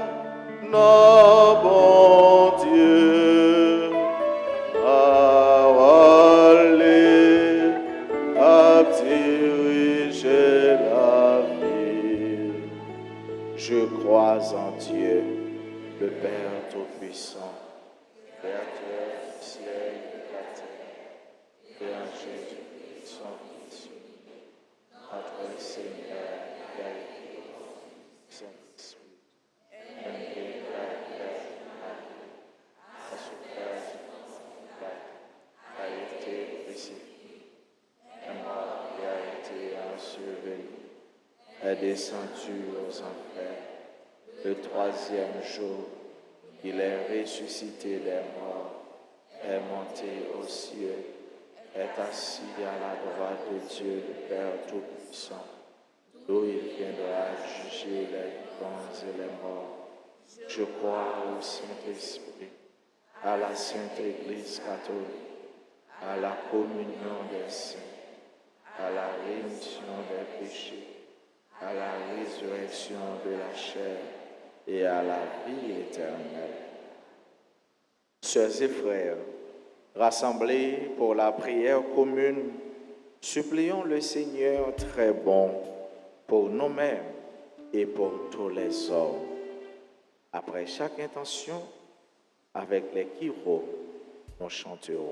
non, bon Dieu, allez, à diriger la vie. Je crois en Dieu, le Père Tout-Puissant, Créateur du ciel et de la terre, et en Jésus-Christ, son Fils, notre Seigneur, Père, Saint-Esprit, un Père, à ce Père, a été crucifié, est mort et a été enseveli, est descendu aux enfers. Le troisième jour, il est ressuscité des morts, est monté aux cieux, est assis à la droite de Dieu, le Père Tout-Puissant, d'où il viendra juger les vivants et les morts. Je crois au Saint-Esprit, à la Sainte Église catholique, à la communion des saints, à la rémission des péchés, à la résurrection de la chair et à la vie éternelle. Sœurs et frères, rassemblés pour la prière commune, supplions le Seigneur très bon pour nous-mêmes et pour tous les hommes. Après chaque intention, avec les kyros, nous chanterons.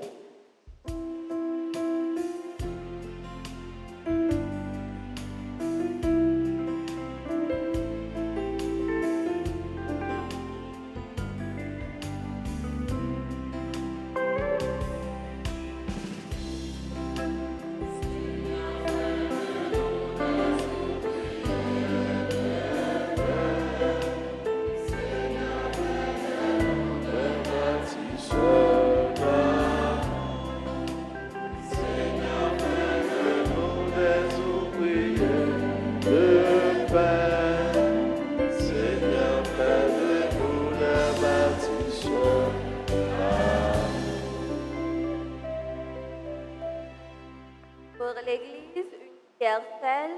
Pour l'Église universelle,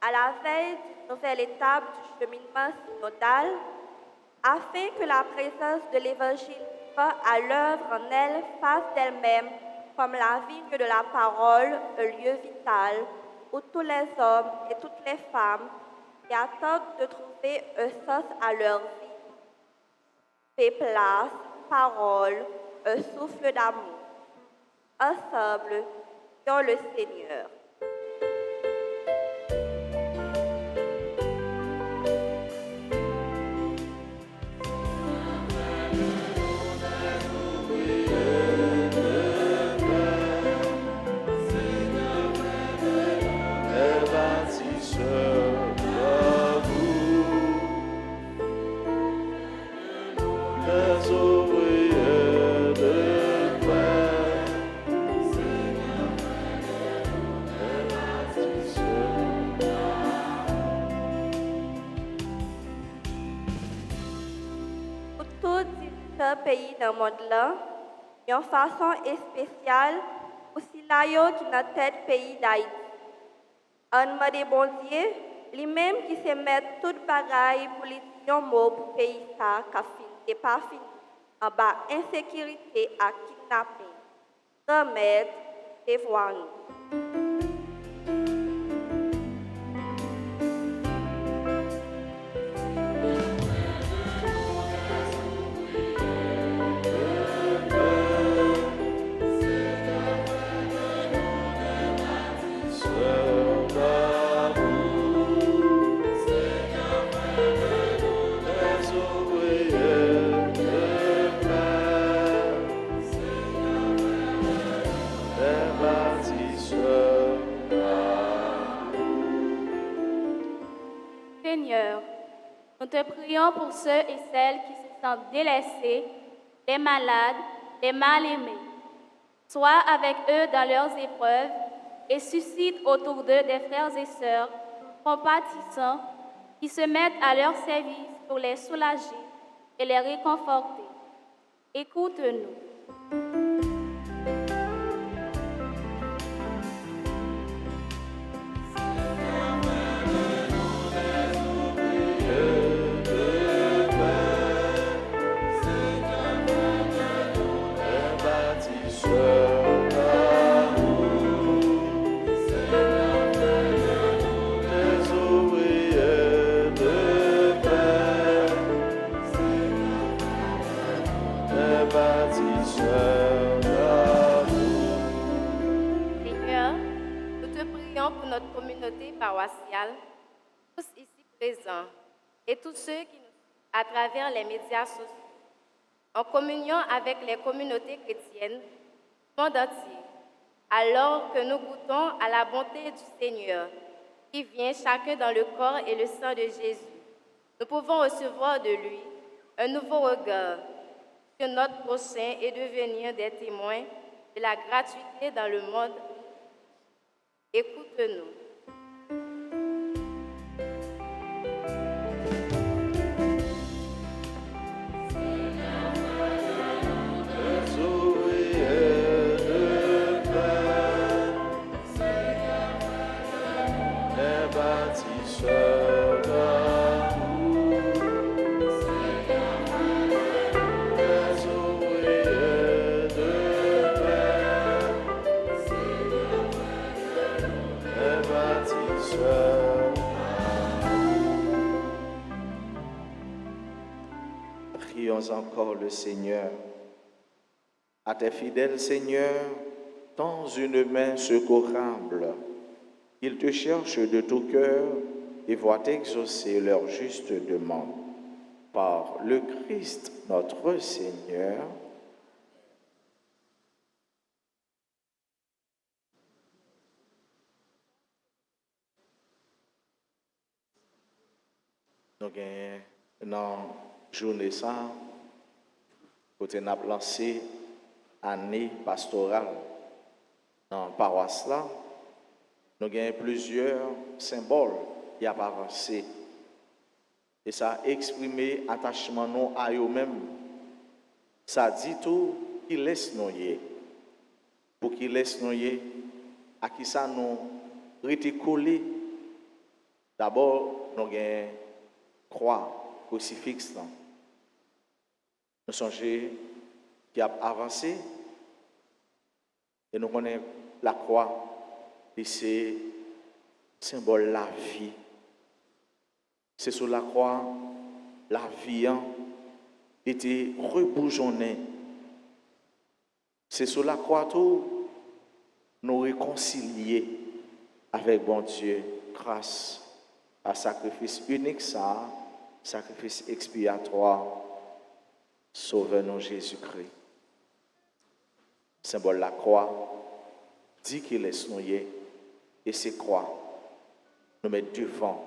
à la veille d'une nouvelle étape du cheminement synodal, afin que la présence de l'Évangile soit à l'œuvre en elle fasse d'elle-même comme la vigne de la parole, un lieu vital où tous les hommes et toutes les femmes qui attendent de trouver un sens à leur vie, fait place, parole, un souffle d'amour. Ensemble, dans le Seigneur. Pour tout pays dans le monde-là, une façon spéciale aussi là qui dans tête pays d'Haïti. En demande bon Dieu, lui-même qui se met toute bagaille pour les dire mot pour pays ça, qui pas fini, en bas insécurité à kidnapping, remède et voir nous. Seigneur, nous te prions pour ceux et celles qui se sentent délaissés, les malades, les mal-aimés. Sois avec eux dans leurs épreuves et suscite autour d'eux des frères et sœurs compatissants qui se mettent à leur service pour les soulager et les réconforter. Écoute-nous. Seigneur, nous te prions pour notre communauté paroissiale, tous ici présents et tous ceux qui nous suivent à travers les médias sociaux, en communion avec les communautés chrétiennes du monde entier, alors que nous goûtons à la bonté du Seigneur qui vient chacun dans le corps et le sang de Jésus. Nous pouvons recevoir de lui un nouveau regard sur notre prochain et devenir des témoins de la gratuité dans le monde. Écoute-nous. prions encore le Seigneur. À tes fidèles, Seigneur, tends une main secourable. Ils te cherchent de tout cœur et voient exaucer leur juste demande. Par le Christ notre Seigneur. Nous avons dans la journée ça, côté n'a lancé année pastorale dans la paroisse là. Nous avons plusieurs symboles qui ont avancé. Et ça a exprimé attachement nous à eux-mêmes. Ça dit tout qu'il laisse nous y. Pour qu'il laisse nous y, à qui ça nous rete collé. D'abord, nous avons croix, crucifix. Nous songeons qui a avancé. Et nous connaissons la croix. Et c'est symbole de la vie. C'est sur la croix, la vie était rebourgeonnée. C'est sur la croix tout nous réconcilier avec bon Dieu grâce à sacrifice unique ça, sacrifice expiatoire, sauveur-nous Jésus-Christ. Symbole de la croix dit qu'il est noyé et c'est croix nous met devant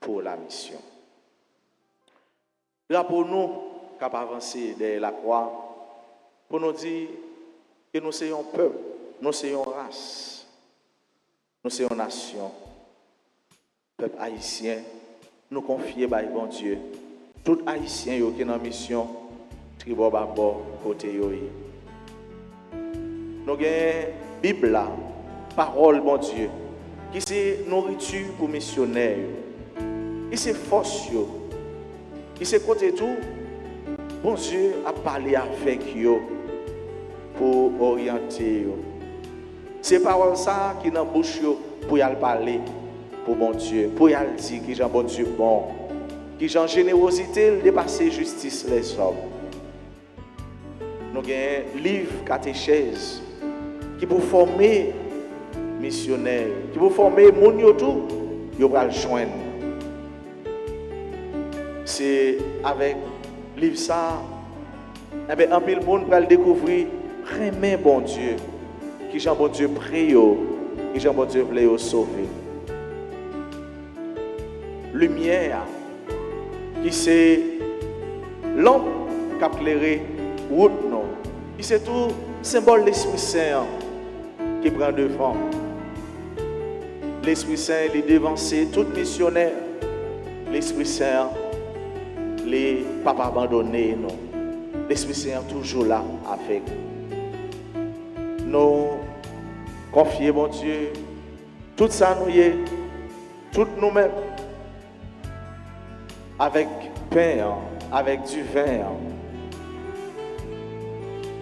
pour la mission. Là pour nous, cap avancer derrière la croix, pour nous dire que nous sommes un peuple, nous sommes une race, nous sommes une nation, peuple haïtien, nous confions à bon Dieu. Tout haïtien qui est dans la mission, tribo babo côté yo. Nous avons une Bible là, parole bon Dieu, qui c'est nourriture pour missionnaires. Et c'est force, et c'est côté tout, bon Dieu a parlé avec eux pour orienter. C'est parole ça qui dans bouche pour y parler pour bon Dieu, pour y dire qui Jean bon Dieu bon, qui Jean générosité dépasser justice les hommes. Nous avons un livre catéchèse qui pour former missionnaires, qui pour former moun yo tout, yo va le joindre. C'est avec le livre ça, un peu le monde va le découvrir, vraiment bon Dieu, qui Jean bon Dieu prie, qui Jean bon Dieu voulait sauver. Lumière, qui c'est lampe qui a éclairé route, qui c'est tout symbole de l'Esprit Saint qui prend devant. L'Esprit Saint, il est devancé, tout missionnaire. L'Esprit Saint, les papas abandonnés, non. L'Esprit Saint est toujours là avec nous. Confier, mon Dieu, tout ça nous y est, tout nous-mêmes, avec pain, avec du vin,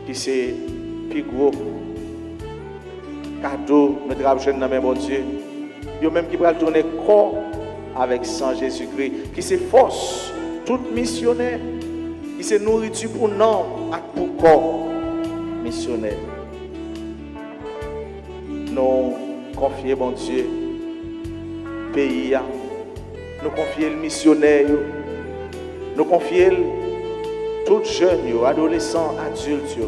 qui c'est plus gros cadeau, nous travaillons dans mon Dieu. Yo même qui va tourner corps avec sang Jésus-Christ, qui c'est force, tout missionnaire, qui c'est nourriture pour nous et pour corps missionnaire. Nous confions, bon Dieu, pays, nous confions le missionnaire, nous confions tout jeune, adolescent, adulte,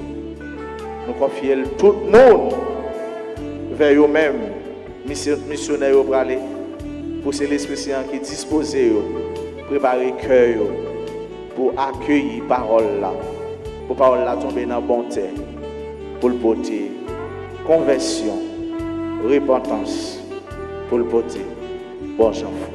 nous confions tout le monde vers eux-mêmes, missionnaires pour aller, pour c'est l'Esprit Saint qui dispose, préparer le cœur pour accueillir la parole là, pour la parole là tomber dans la bonne terre, pour le porter conversion, repentance, pour le porter bon enfant.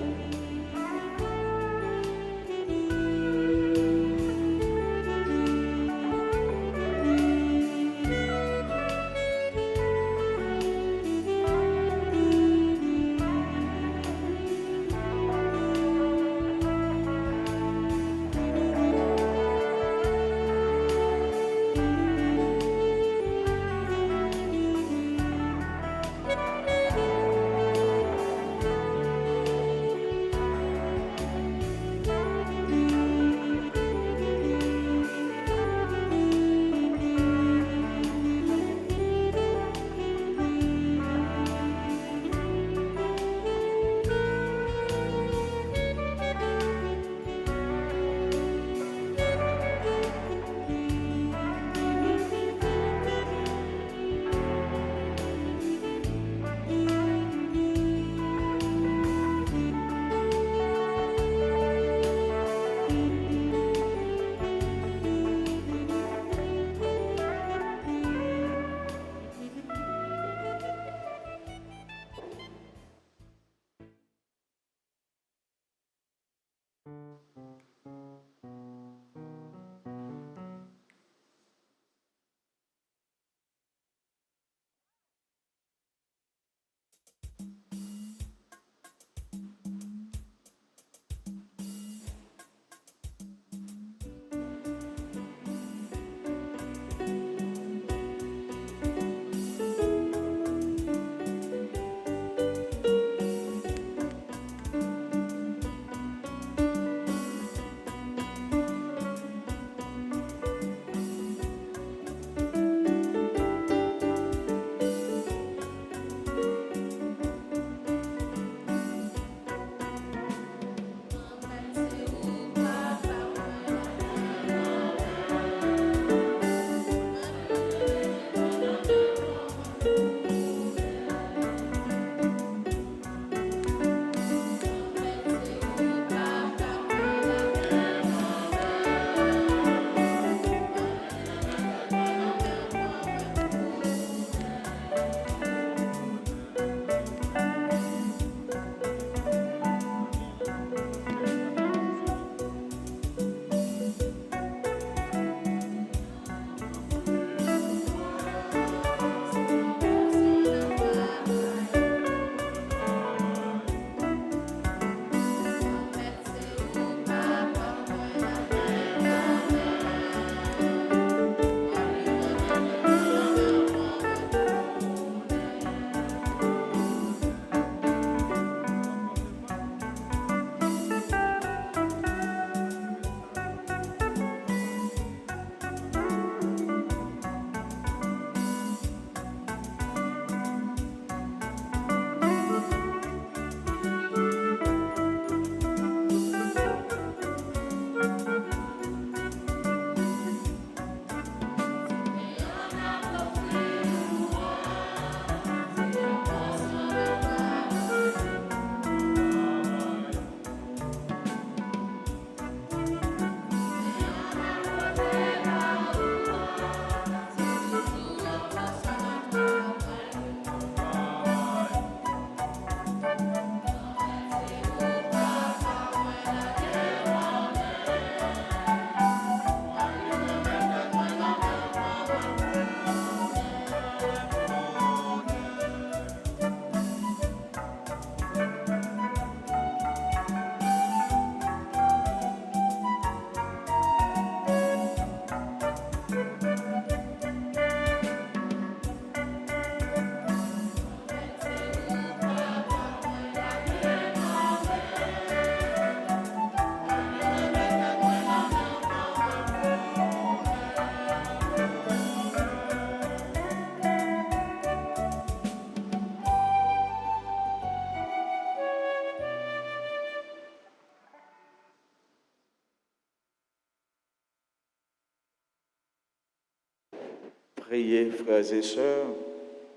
Priez, frères et sœurs,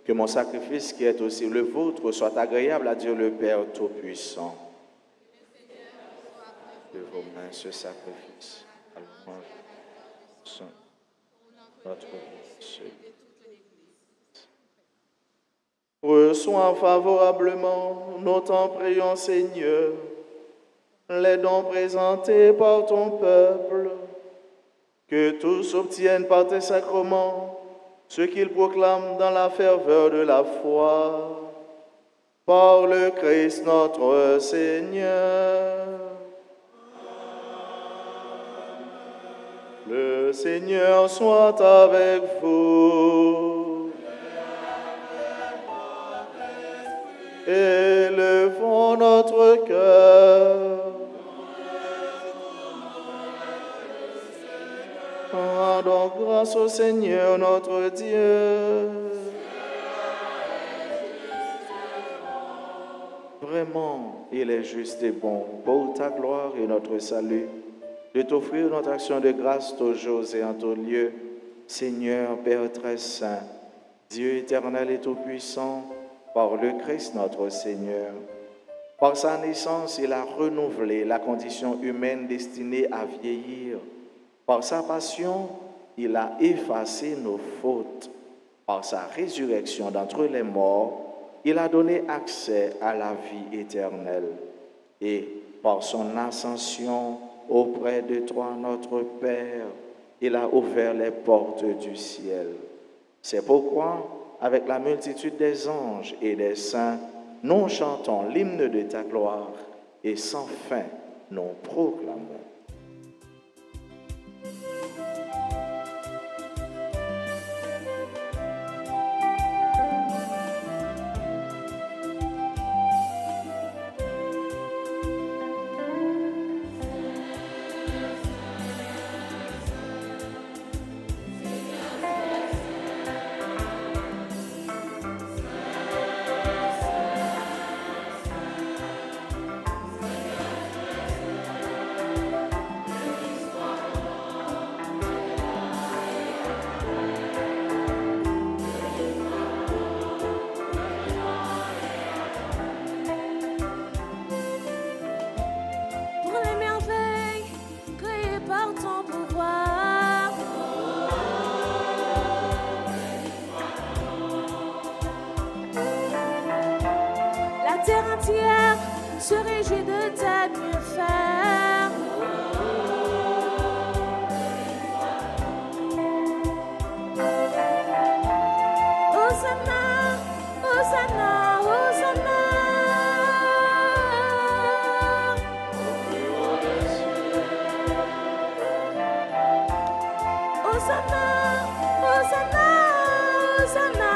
que mon sacrifice qui est aussi le vôtre soit agréable à Dieu le Père Tout-Puissant. De vos mains ce sacrifice, à louange saint, notre Dieu. Reçois favorablement, nous t'en prions, Seigneur, les dons présentés par ton peuple, que tous obtiennent par tes sacrements ce qu'ils proclament dans la ferveur de la foi, par le Christ notre Seigneur. Le Seigneur soit avec vous. Élevons notre cœur. Rendons grâce au Seigneur notre Dieu. Vraiment, il est juste et bon pour ta gloire et notre salut de t'offrir notre action de grâce toujours et en tout lieu. Seigneur, Père très saint, Dieu éternel et tout-puissant, par le Christ notre Seigneur. Par sa naissance, il a renouvelé la condition humaine destinée à vieillir. Par sa passion, il a effacé nos fautes. Par sa résurrection d'entre les morts, il a donné accès à la vie éternelle. Et par son ascension auprès de toi, notre Père, il a ouvert les portes du ciel. C'est pourquoi, avec la multitude des anges et des saints, nous chantons l'hymne de ta gloire et sans fin nous proclamons. Se réjouit de ta mieux faire. Hosanna, Hosanna, Hosanna. Hosanna, Hosanna, Hosanna.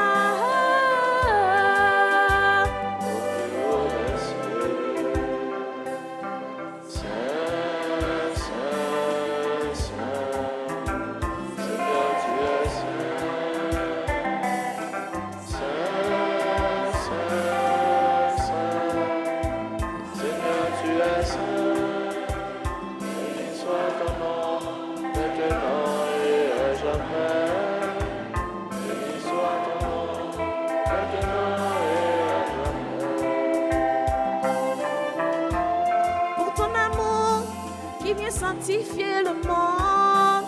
Sanctifier le monde.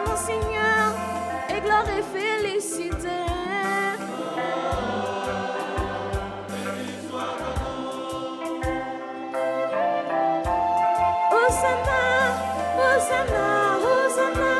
Mon Seigneur est gloire et félicité. Hosanna, Hosanna, Hosanna.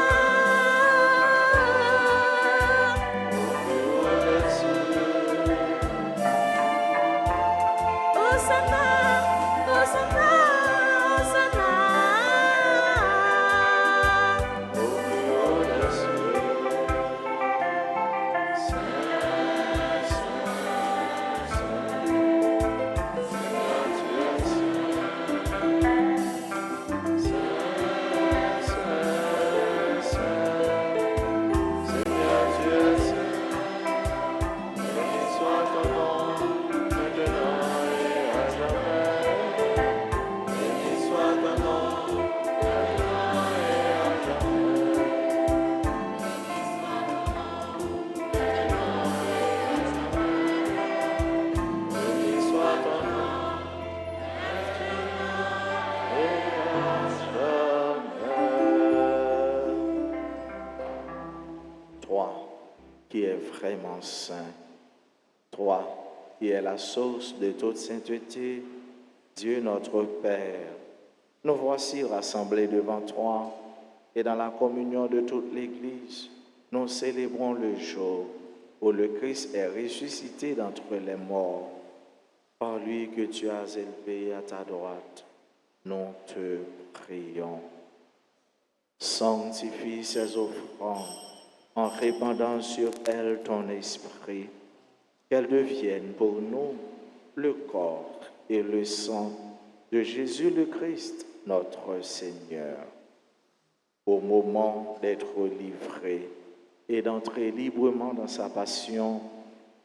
qui est vraiment saint. Toi, qui es la source de toute sainteté, Dieu notre Père, nous voici rassemblés devant toi et dans la communion de toute l'Église, nous célébrons le jour où le Christ est ressuscité d'entre les morts. Par lui que tu as élevé à ta droite, nous te prions. Sanctifie ces offrandes en répandant sur elles ton esprit, qu'elles deviennent pour nous le corps et le sang de Jésus le Christ, notre Seigneur. Au moment d'être livré et d'entrer librement dans sa passion,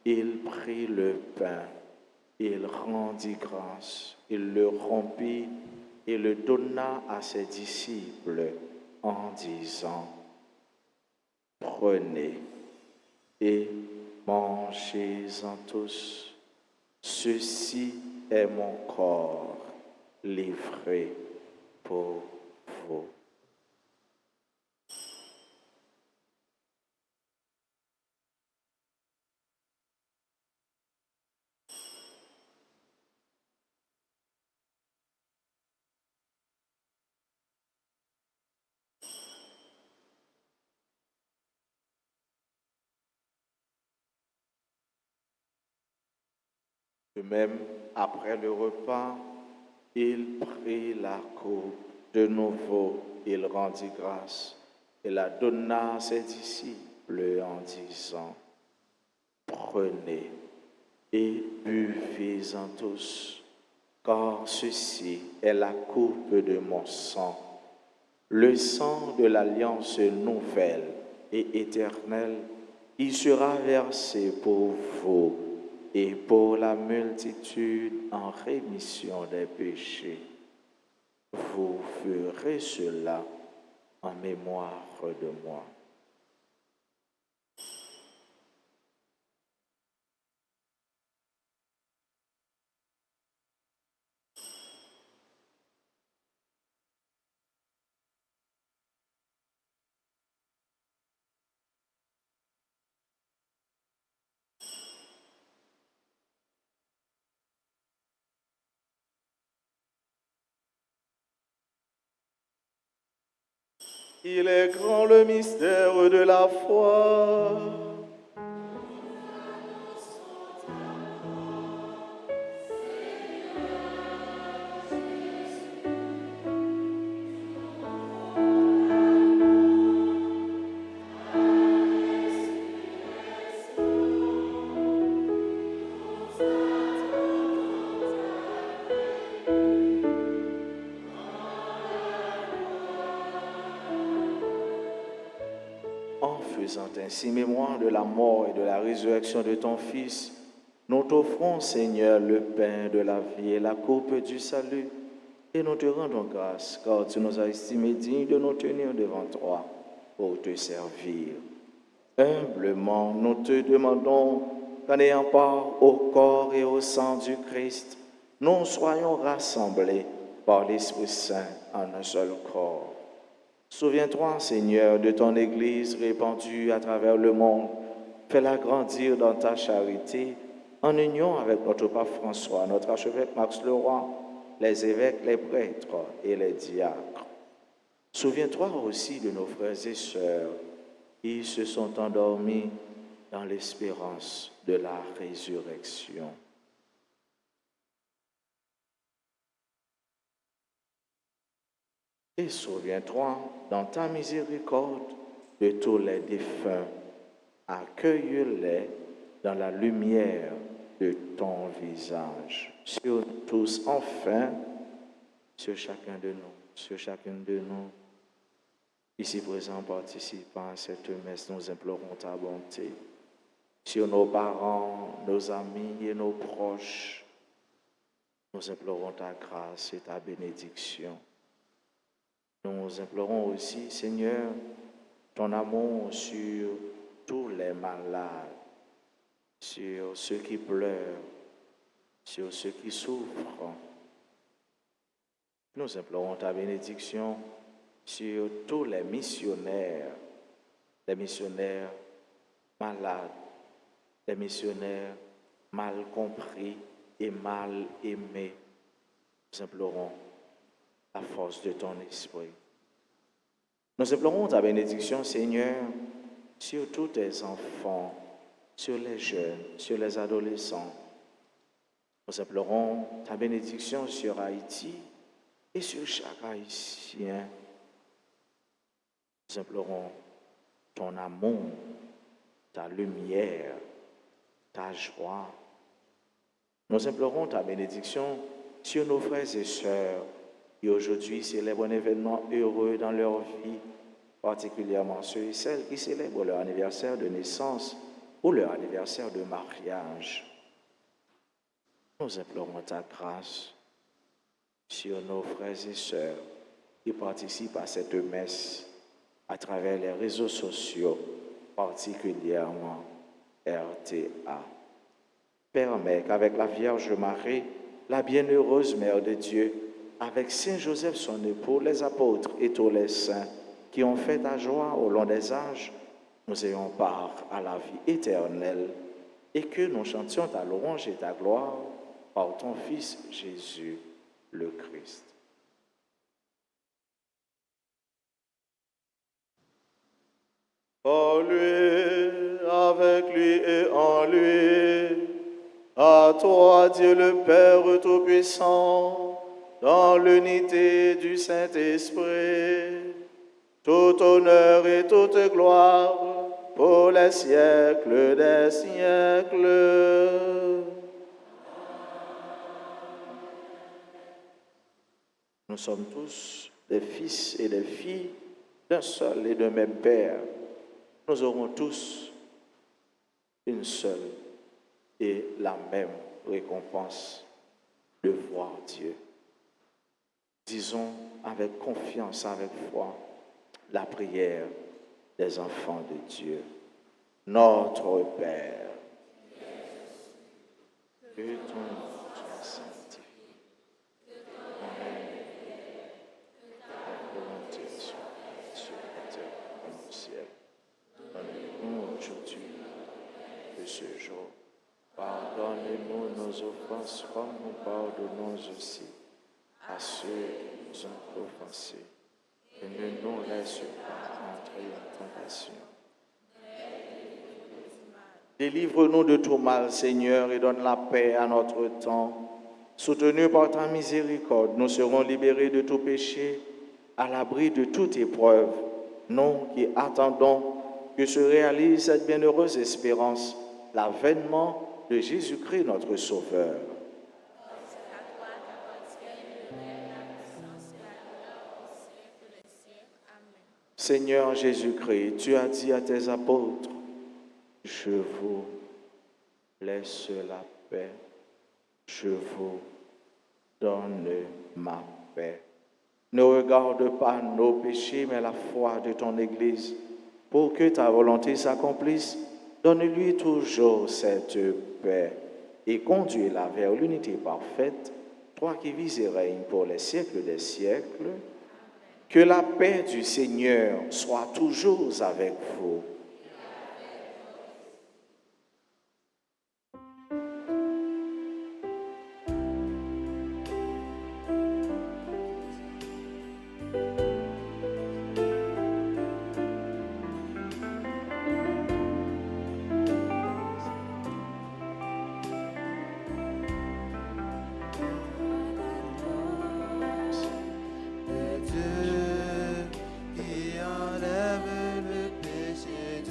il prit le pain, il rendit grâce, il le rompit et le donna à ses disciples en disant: Prenez et mangez-en tous. Ceci est mon corps livré pour vous. De même, après le repas, il prit la coupe. De nouveau, il rendit grâce et la donna à ses disciples en disant: Prenez et buvez-en tous, car ceci est la coupe de mon sang, le sang de l'alliance nouvelle et éternelle qui sera versé pour vous et pour la multitude en rémission des péchés. Vous ferez cela en mémoire de moi. Il est grand le mystère de la foi. En faisant ainsi mémoire de la mort et de la résurrection de ton Fils, nous t'offrons, Seigneur, le pain de la vie et la coupe du salut, et nous te rendons grâce, car tu nous as estimés dignes de nous tenir devant toi pour te servir. Humblement, nous te demandons qu'en ayant part au corps et au sang du Christ, nous soyons rassemblés par l'Esprit Saint en un seul corps. Souviens-toi, Seigneur, de ton Église répandue à travers le monde. Fais-la grandir dans ta charité, en union avec notre pape François, notre archevêque Max Leroy, les évêques, les prêtres et les diacres. Souviens-toi aussi de nos frères et sœurs qui se sont endormis dans l'espérance de la résurrection. Et souviens-toi, dans ta miséricorde, de tous les défunts. Accueille-les dans la lumière de ton visage. Sur nous tous, enfin, sur chacun de nous, sur chacune de nous. Ici présents, participants à cette messe, nous implorons ta bonté. Sur nos parents, nos amis et nos proches, nous implorons ta grâce et ta bénédiction. Nous implorons aussi, Seigneur, ton amour sur tous les malades, sur ceux qui pleurent, sur ceux qui souffrent. Nous implorons ta bénédiction sur tous les missionnaires malades, des missionnaires mal compris et mal aimés. Nous implorons la force de ton esprit. Nous implorons ta bénédiction, Seigneur, sur tous tes enfants, sur les jeunes, sur les adolescents. Nous implorons ta bénédiction sur Haïti et sur chaque Haïtien. Nous implorons ton amour, ta lumière, ta joie. Nous implorons ta bénédiction sur nos frères et sœurs qui aujourd'hui célèbrent un événement heureux dans leur vie, particulièrement ceux et celles qui célèbrent leur anniversaire de naissance ou leur anniversaire de mariage. Nous implorons ta grâce sur nos frères et sœurs qui participent à cette messe à travers les réseaux sociaux, particulièrement RTA. Permets qu'avec la Vierge Marie, la bienheureuse Mère de Dieu, avec Saint Joseph son époux, les apôtres et tous les saints qui ont fait ta joie au long des âges, nous ayons part à la vie éternelle et que nous chantions ta louange et ta gloire par ton Fils Jésus le Christ. Par lui, avec lui et en lui, à toi, Dieu le Père Tout-Puissant, dans l'unité du Saint-Esprit, tout honneur et toute gloire pour les siècles des siècles. Nous sommes tous des fils et des filles d'un seul et d'un même Père. Nous aurons tous une seule et la même récompense de voir Dieu. Disons avec confiance, avec foi, la prière des enfants de Dieu. Notre Père, que ton nom soit sanctifié, que ton règne vienne, que ta volonté soit faite sur la terre comme au ciel. Donne-nous aujourd'hui de ce jour. Pardonnez-nous nos offenses comme nous pardonnons aussi à ceux qui nous ont offensés. Et ne nous laisse pas entrer en tentation. Délivre-nous de tout mal, Seigneur, et donne la paix à notre temps. Soutenus par ta miséricorde, nous serons libérés de tout péché, à l'abri de toute épreuve. Nous qui attendons que se réalise cette bienheureuse espérance, l'avènement de Jésus-Christ, notre Sauveur. Seigneur Jésus-Christ, tu as dit à tes apôtres, je vous laisse la paix, je vous donne ma paix. Ne regarde pas nos péchés, mais la foi de ton Église. Pour que ta volonté s'accomplisse, donne-lui toujours cette paix et conduis-la vers l'unité parfaite, toi qui vis et règnes pour les siècles des siècles. Que la paix du Seigneur soit toujours avec vous. Dieu qui enlève le péché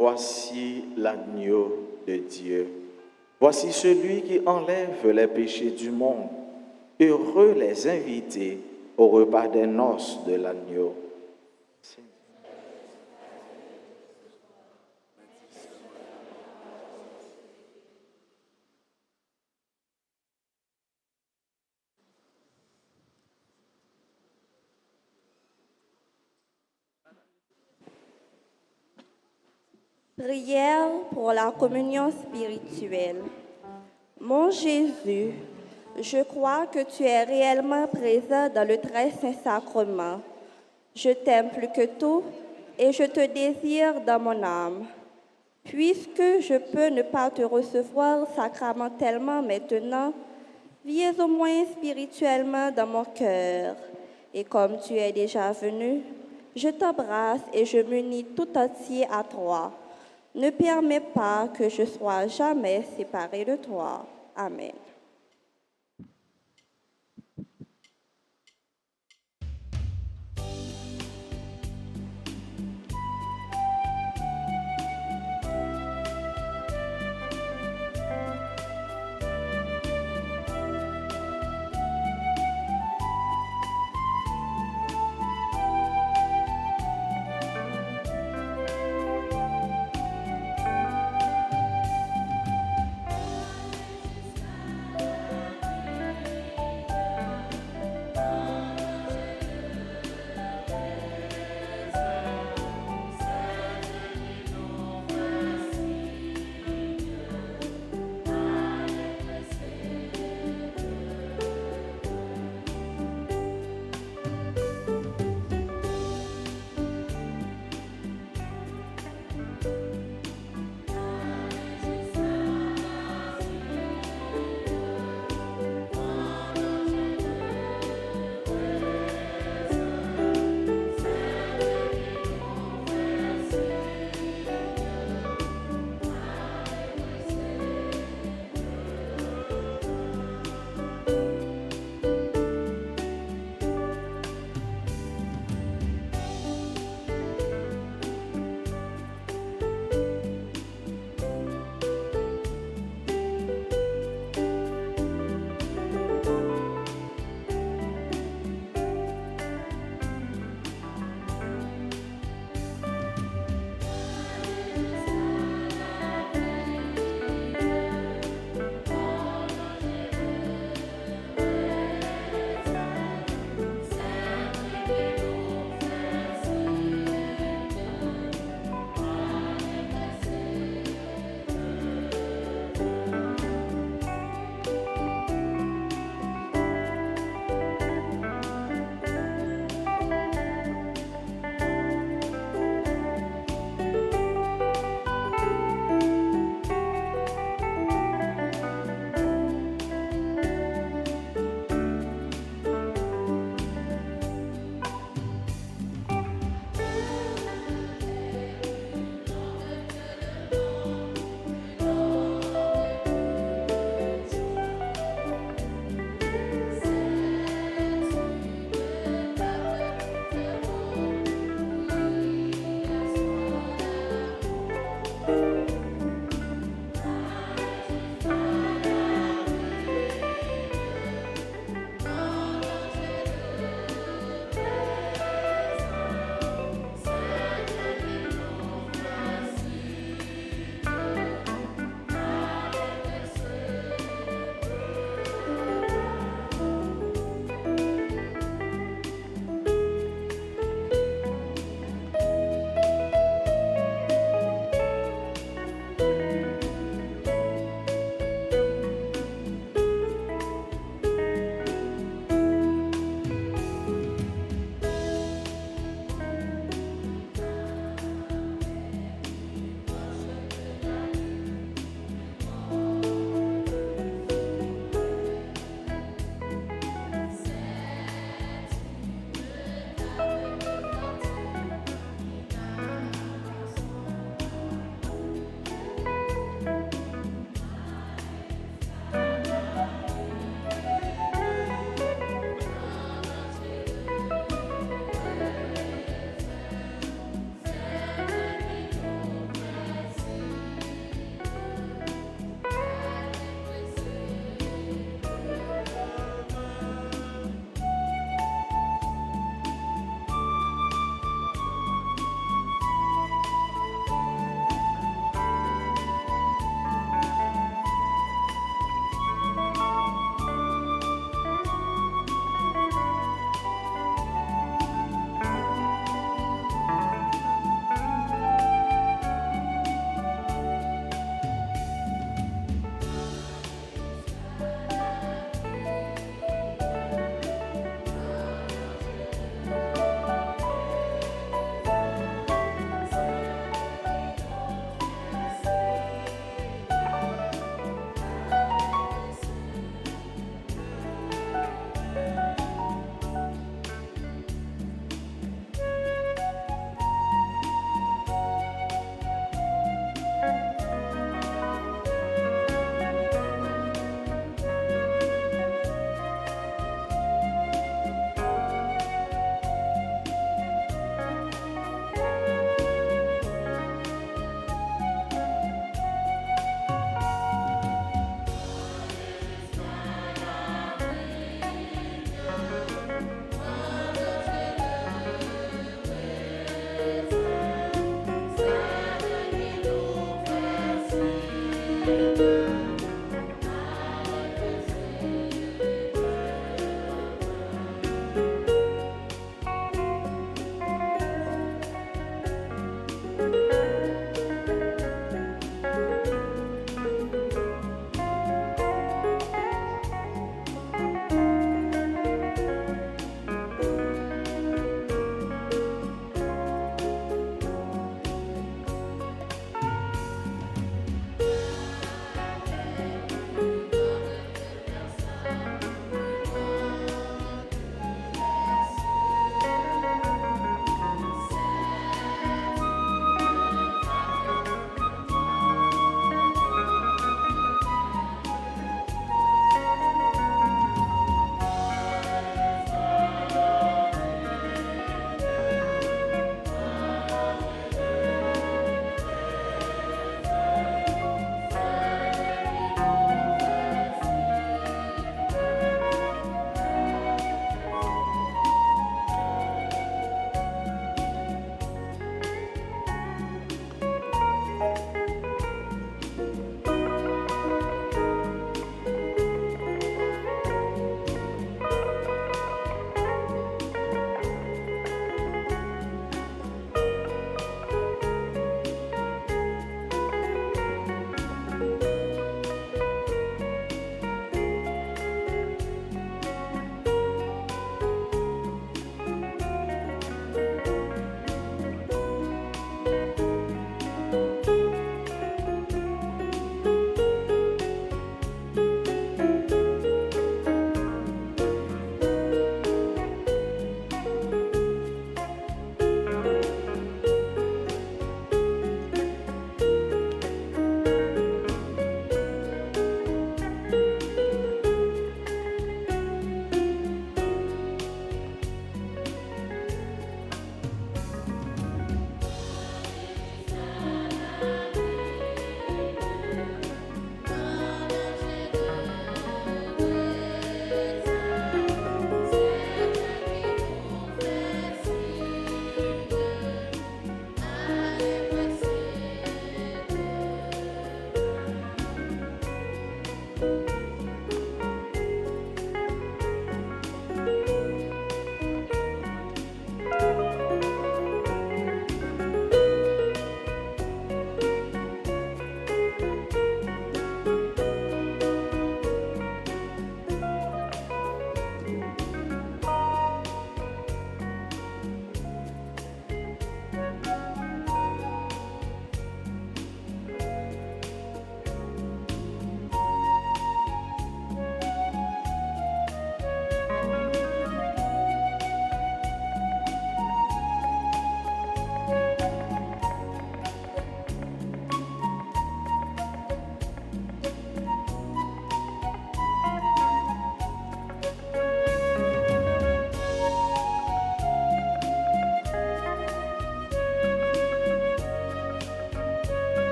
voici l'agneau de Dieu. Voici celui qui enlève les péchés du monde. Heureux les invités au repas des noces de l'agneau. Prière pour la communion spirituelle. Mon Jésus, je crois que tu es réellement présent dans le très saint sacrement. Je t'aime plus que tout et je te désire dans mon âme. Puisque je peux ne pas te recevoir sacramentellement maintenant, viens au moins spirituellement dans mon cœur. Et comme tu es déjà venu, je t'embrasse et je m'unis tout entier à toi. Ne permets pas que je sois jamais séparé de toi. Amen.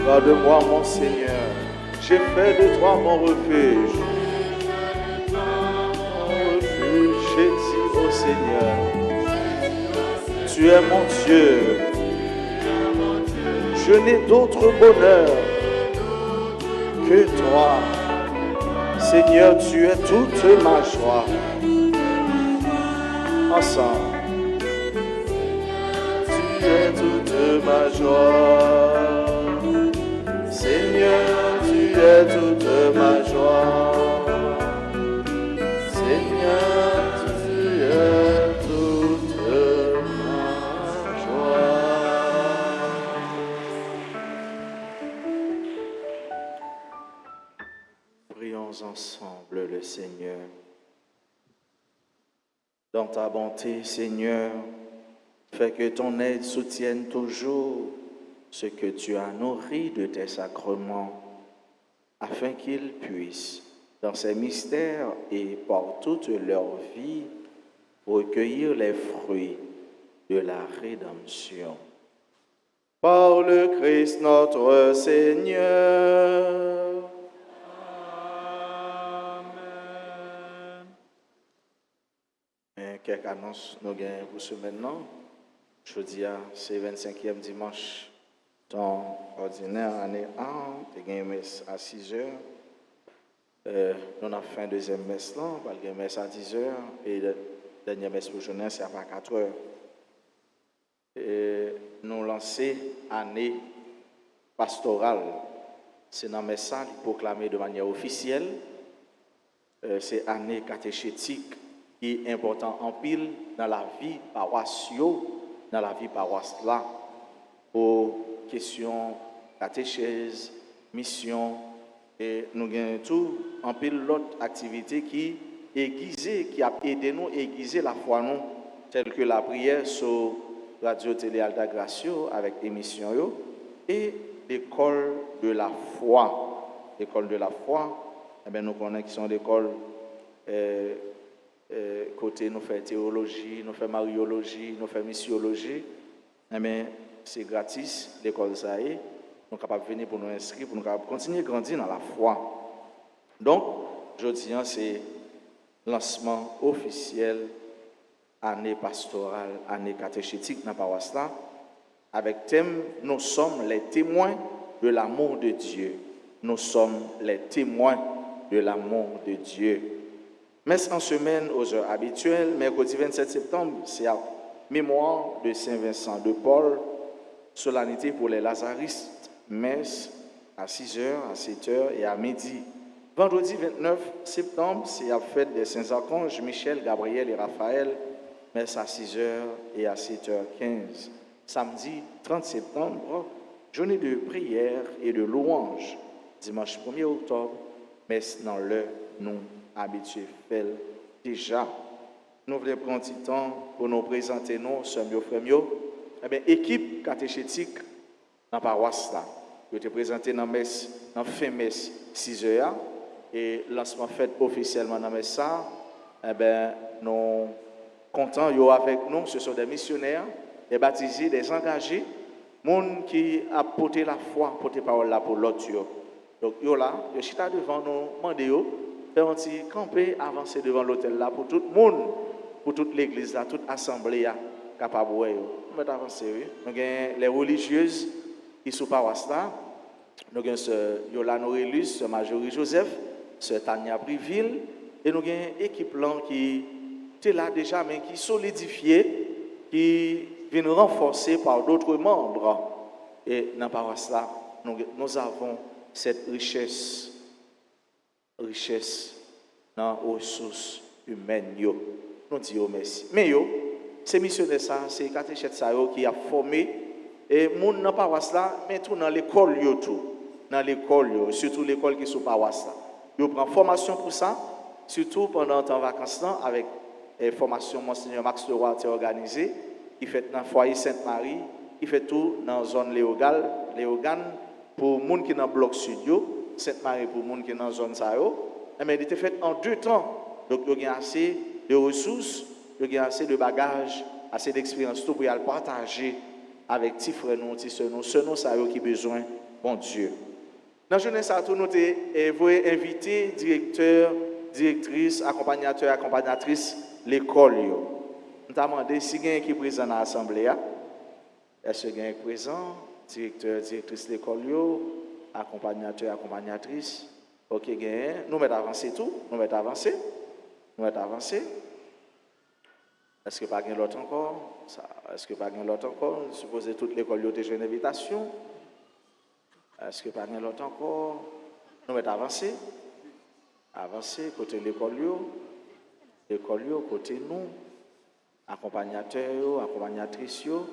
Garde-moi, mon Seigneur. J'ai fait de toi mon refuge. Mon refuge, j'ai dit au Seigneur, tu es mon Dieu. Je n'ai d'autre bonheur que toi. Seigneur, tu es toute ma joie. Ensemble. Tu es toute ma joie. Seigneur, tu es toute ma joie. Seigneur, tu es toute ma joie. Prions ensemble le Seigneur. Dans ta bonté, Seigneur, fais que ton aide soutienne toujours ce que tu as nourri de tes sacrements, afin qu'ils puissent, dans ces mystères et par toute leur vie, recueillir les fruits de la rédemption. Par le Christ notre Seigneur. Quelques annonces nous gagnons pour ce maintenant. Jeudi, c'est 25e dimanche, temps ordinaire, année 1, tu as une messe à 6 heures. Nous avons fait une deuxième messe là, on va une messe à 10 heures, et la dernière messe pour journée, c'est à 4 heures. Et nous lançons année pastorale. C'est dans la messe ça, proclamé de manière officielle. C'est année catéchétique qui est important en pile dans la vie paroissiale, dans la vie paroissiale, aux questions catéchèse, mission, et nous avons tout en pile l'autre activité qui aiguisé, qui a aidé nous à aiguiser la foi nous, telle que la prière sur Radio Télé Alta Gracio avec émission yo, et l'école de la foi. L'école de la foi, eh bien, nous connaissons qui sont l'école côté nous faisons théologie, nous faisons mariologie, nous faisons missiologie, mais c'est gratis, l'école ça est, nous sommes capables de venir pour nous inscrire, pour nous continuer à grandir dans la foi. Donc, aujourd'hui, c'est lancement officiel, année pastorale, année catéchétique dans la paroisse là, avec thème, nous sommes les témoins de l'amour de Dieu. Nous sommes les témoins de l'amour de Dieu. Messe en semaine aux heures habituelles, mercredi 27 septembre, c'est à mémoire de Saint-Vincent de Paul, solennité pour les Lazaristes, messe à 6h, à 7h et à midi. Vendredi 29 septembre, c'est à fête des Saints-Archanges, Michel, Gabriel et Raphaël, messe à 6h et à 7h15. Samedi 30 septembre, journée de prière et de louange. Dimanche 1er octobre, messe dans le nous habitué fait déjà. Nous voulons prendre un petit temps pour nous présenter nous, sommes frères. Eh bien, équipe catéchétique dans la paroisse là. Je te présenter dans messe, dans fin messe 6h et lancement fait officiellement dans messe ça. Eh bien, nous contents yo avec nous, ce sont des missionnaires, des baptisés, des engagés, monde qui a porté la foi, porté parole là pour l'autre. Donc yo là, yo chita devant nous, mandé yo faire un petit camper, avancer devant l'hôtel là pour tout le monde, pour toute l'église là, toute assemblée là, capable de nous avancer. Nous avons les religieuses qui sont paroisse là. Nous avons ce Yolano Relus, ce Majorie Joseph, ce Tania Briville, et nous avons une équipe là qui était là déjà, mais qui solidifiée, qui vient renforcer par d'autres membres. Et dans la paroisse là, nous avons cette richesse dans les ressources humaines. Nous disons merci. Mais ces missionnaires, c'est catéchètes qui a formé et les gens dans la paroisse là, mais tout dans l'école, dans l'école, surtout l'école qui est sous paroisse là. Ils prennent formation pour ça, surtout pendant les vacances là, avec la formation Monseigneur Max Leroy qui est organisée, qui fait dans le foyer Sainte-Marie, qui fait tout dans la zone Léogane, pour les gens qui sont dans le bloc studio, Sainte-Marie pour les gens qui sont dans la zone Sao. Mais il était fait en 2 temps. Donc, il y a assez de ressources, il y a assez de bagages, assez d'expérience pour partager avec petits frères nous, petits sœurs nous, ceux nous ça qui besoin bon Dieu. Dans journée ça tout nous voulons inviter directeur, directrice, accompagnateur, accompagnatrice l'école yo. Nous t'a demandé si quelqu'un qui est présent dans l'assemblée est-ce que quelqu'un est présent, directeur, directrice l'école yo, accompagnateur, accompagnatrice. OK, gain, nous mettons avancer tout, nous mettons avancer. Est-ce que pas gain l'autre encore? Est-ce que pas gain l'autre encore? Supposez toute l'école yo déjà une invitation. Est-ce que pas gain l'autre encore? Nous mettons avancer. Avancer côté l'école yo, côté nous, accompagnateur yo, accompagnatrice yo.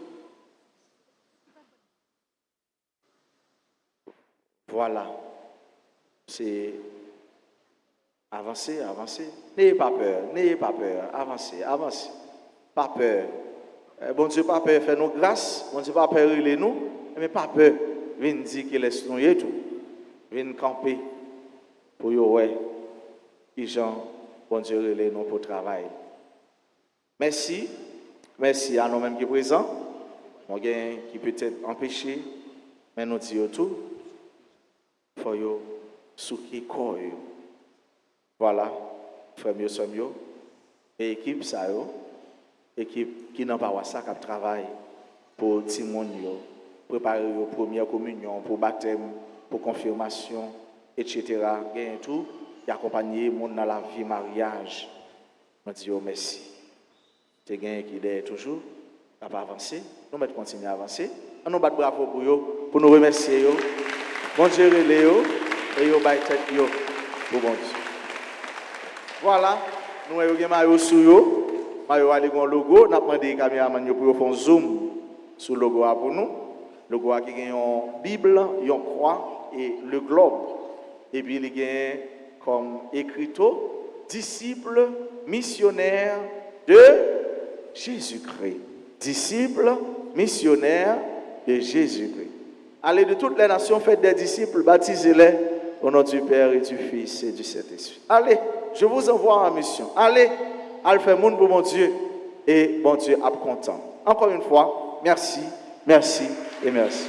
Voilà. C'est avancer. N'ayez pas peur. Avancez. Pas peur. Bon Dieu, pas peur, fais-nous grâce. Bon Dieu, pas peur, relais-nous. Mais pas peur. Viens dire qu'il laisse nous et tout. Viens camper. Pour yo, ouais. Les gens, bon Dieu, relais-nous pour le travail. Merci à nous-mêmes qui sont présents. Mon gain qui peut être empêché. Mais nous disons tout. Pour yo, souki corps. Voilà. Frère mieux, somme yo. Et équipe ça yo. Équipe qui n'a pas ça qui travaille pour Timon yo, préparer la première communion, pour baptême, pour confirmation, etc. Gain tout, et accompagner monde dans la vie mariage. On dit merci. C'est gain qui est toujours à avancer. Nous mettons continuer à avancer. On nous bat bravo pour yo, pour nous remercier yo. Bon Dieu Léo et yo bay tête yo pour bon Dieu. Voilà, nous avons maillot sur yo. Mayo a un logo, n'a demandé caméraman pour faire zoom sur le logo pour nous. Le logo qui a une Bible, une croix et le globe. Et puis il y a comme écriteau disciple missionnaire de Jésus-Christ. Disciple missionnaire de Jésus-Christ. Allez de toutes les nations, faites des disciples, baptisez-les au nom du Père et du Fils et du Saint-Esprit. Allez, je vous envoie en mission. Allez. Al fait monde pour mon Dieu et bon Dieu a content. Encore une fois, merci et merci.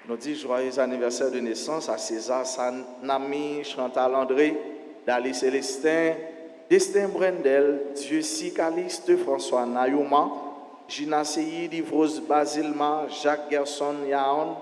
Nous disons joyeux anniversaire de naissance à César Sanami, Chantal André, Dali Célestin, Destin Brendel, Dieu Caliste, François Nayouma, Gina Seyid, Yvrose Basilma, Jacques Gerson Yaon.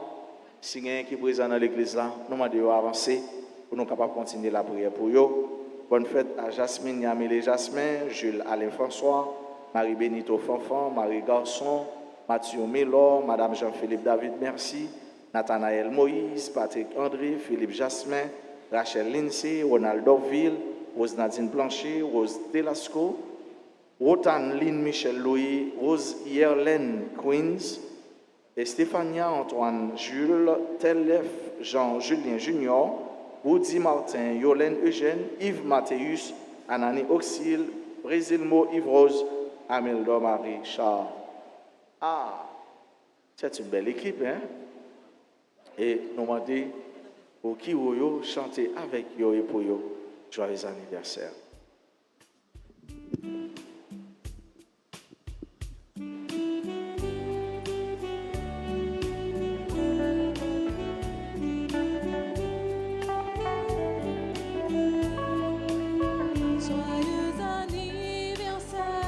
Si quelqu'un qui est présent dans l'église là, nous demandons avancer pour nous capables de continuer la prière pour eux. Bonne fête à Jasmine Yamile Jasmin, Jules Alain François, Marie Benito Fanfan, Marie Garçon, Mathieu Mélor, Madame Jean-Philippe David Merci, Nathanaël Moïse, Patrick André, Philippe Jasmin, Rachel Lindsay, Ronald Dorville, Rose Nadine Blanchet, Rose Delasco, Rotan Lynn Michel Louis, Rose Yerlen Queens, et Stéphania Antoine Jules, Telef Jean-Julien Junior, Woody Martin, Yolène Eugène, Yves Mathéus, Anani Auxil, Brésilmo Yves-Rose, Ameldo Marie Charles. Ah, c'est une belle équipe, hein? Et nous demandons pour qui vous chanter avec vous et pour vous. Joyeux anniversaire. Joyeux anniversaire,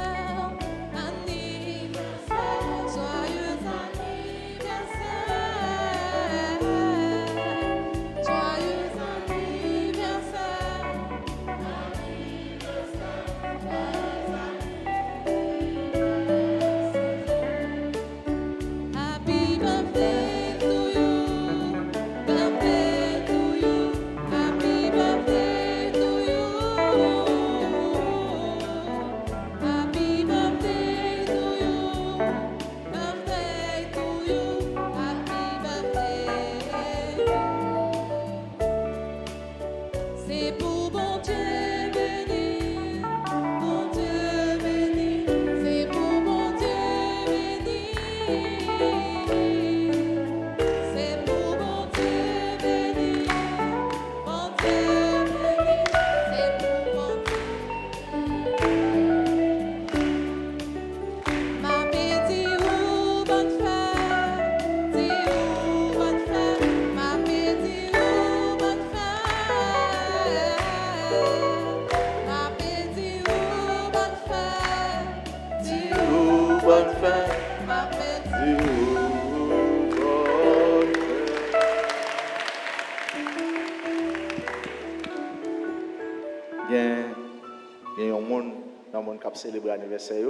il y a un monde dans le monde qui a célébré l'anniversaire,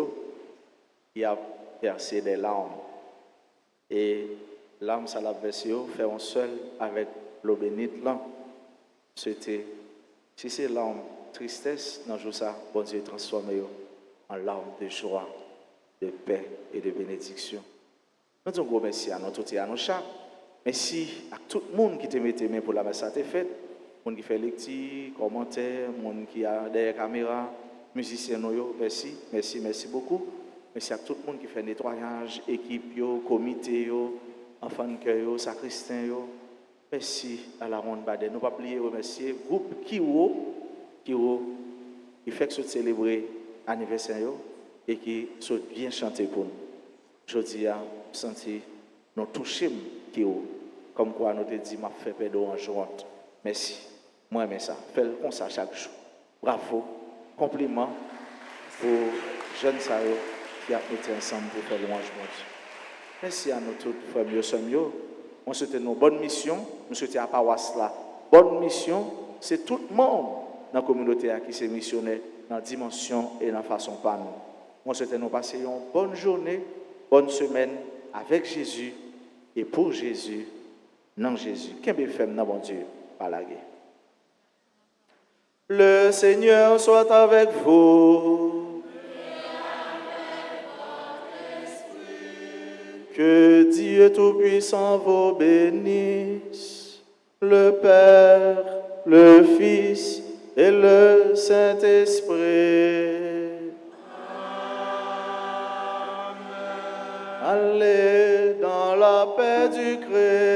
qui a versé des larmes. Et larmes, ça l'a versé, fait un seul avec l'eau bénite là. C'était, si c'est larmes, tristesse, dans le jour ça, bon Dieu transforme en larmes de joie, de paix et de bénédiction. Nous disons gros merci à nous tous et à nos chats. Merci à tout le monde qui te met tes mains pour la messe à tes fêtes. Le monde qui fait lecture, commentaires, le monde qui a derrière la caméra, musiciens, merci, merci, merci beaucoup. Merci à tout le monde qui fait nettoyage, équipe, comité, enfants de cœur, sacristains. Merci à la ronde Baden. Nous ne pouvons pas oublier remercier le groupe qui fait que nous célébrer l'anniversaire et qui sont bien chanté pour nous. Je dis à sentir nous toucher comme quoi nous te dit m'a fait pédo en joie. Merci. Moi j'aime ça. Fais comme ça chaque jour. Bravo. Compliment aux jeunes saillots qui ont été ensemble pour faire louange de Dieu. Merci à nous tous, frères mieux, sœurs mieux. On souhaite une bonne mission. Nous souhaitons à paroisse là. Bonne mission, c'est tout le monde dans la communauté qui s'est missionné dans la dimension et dans la façon par nous. On souhaite nous passer une bonne journée, bonne semaine avec Jésus et pour Jésus, non Jésus. Qu'est-ce que fait dans bon Dieu par la guerre? Le Seigneur soit avec vous. Que Dieu Tout-Puissant vous bénisse, le Père, le Fils et le Saint-Esprit. Amen. Allez dans la paix du Christ.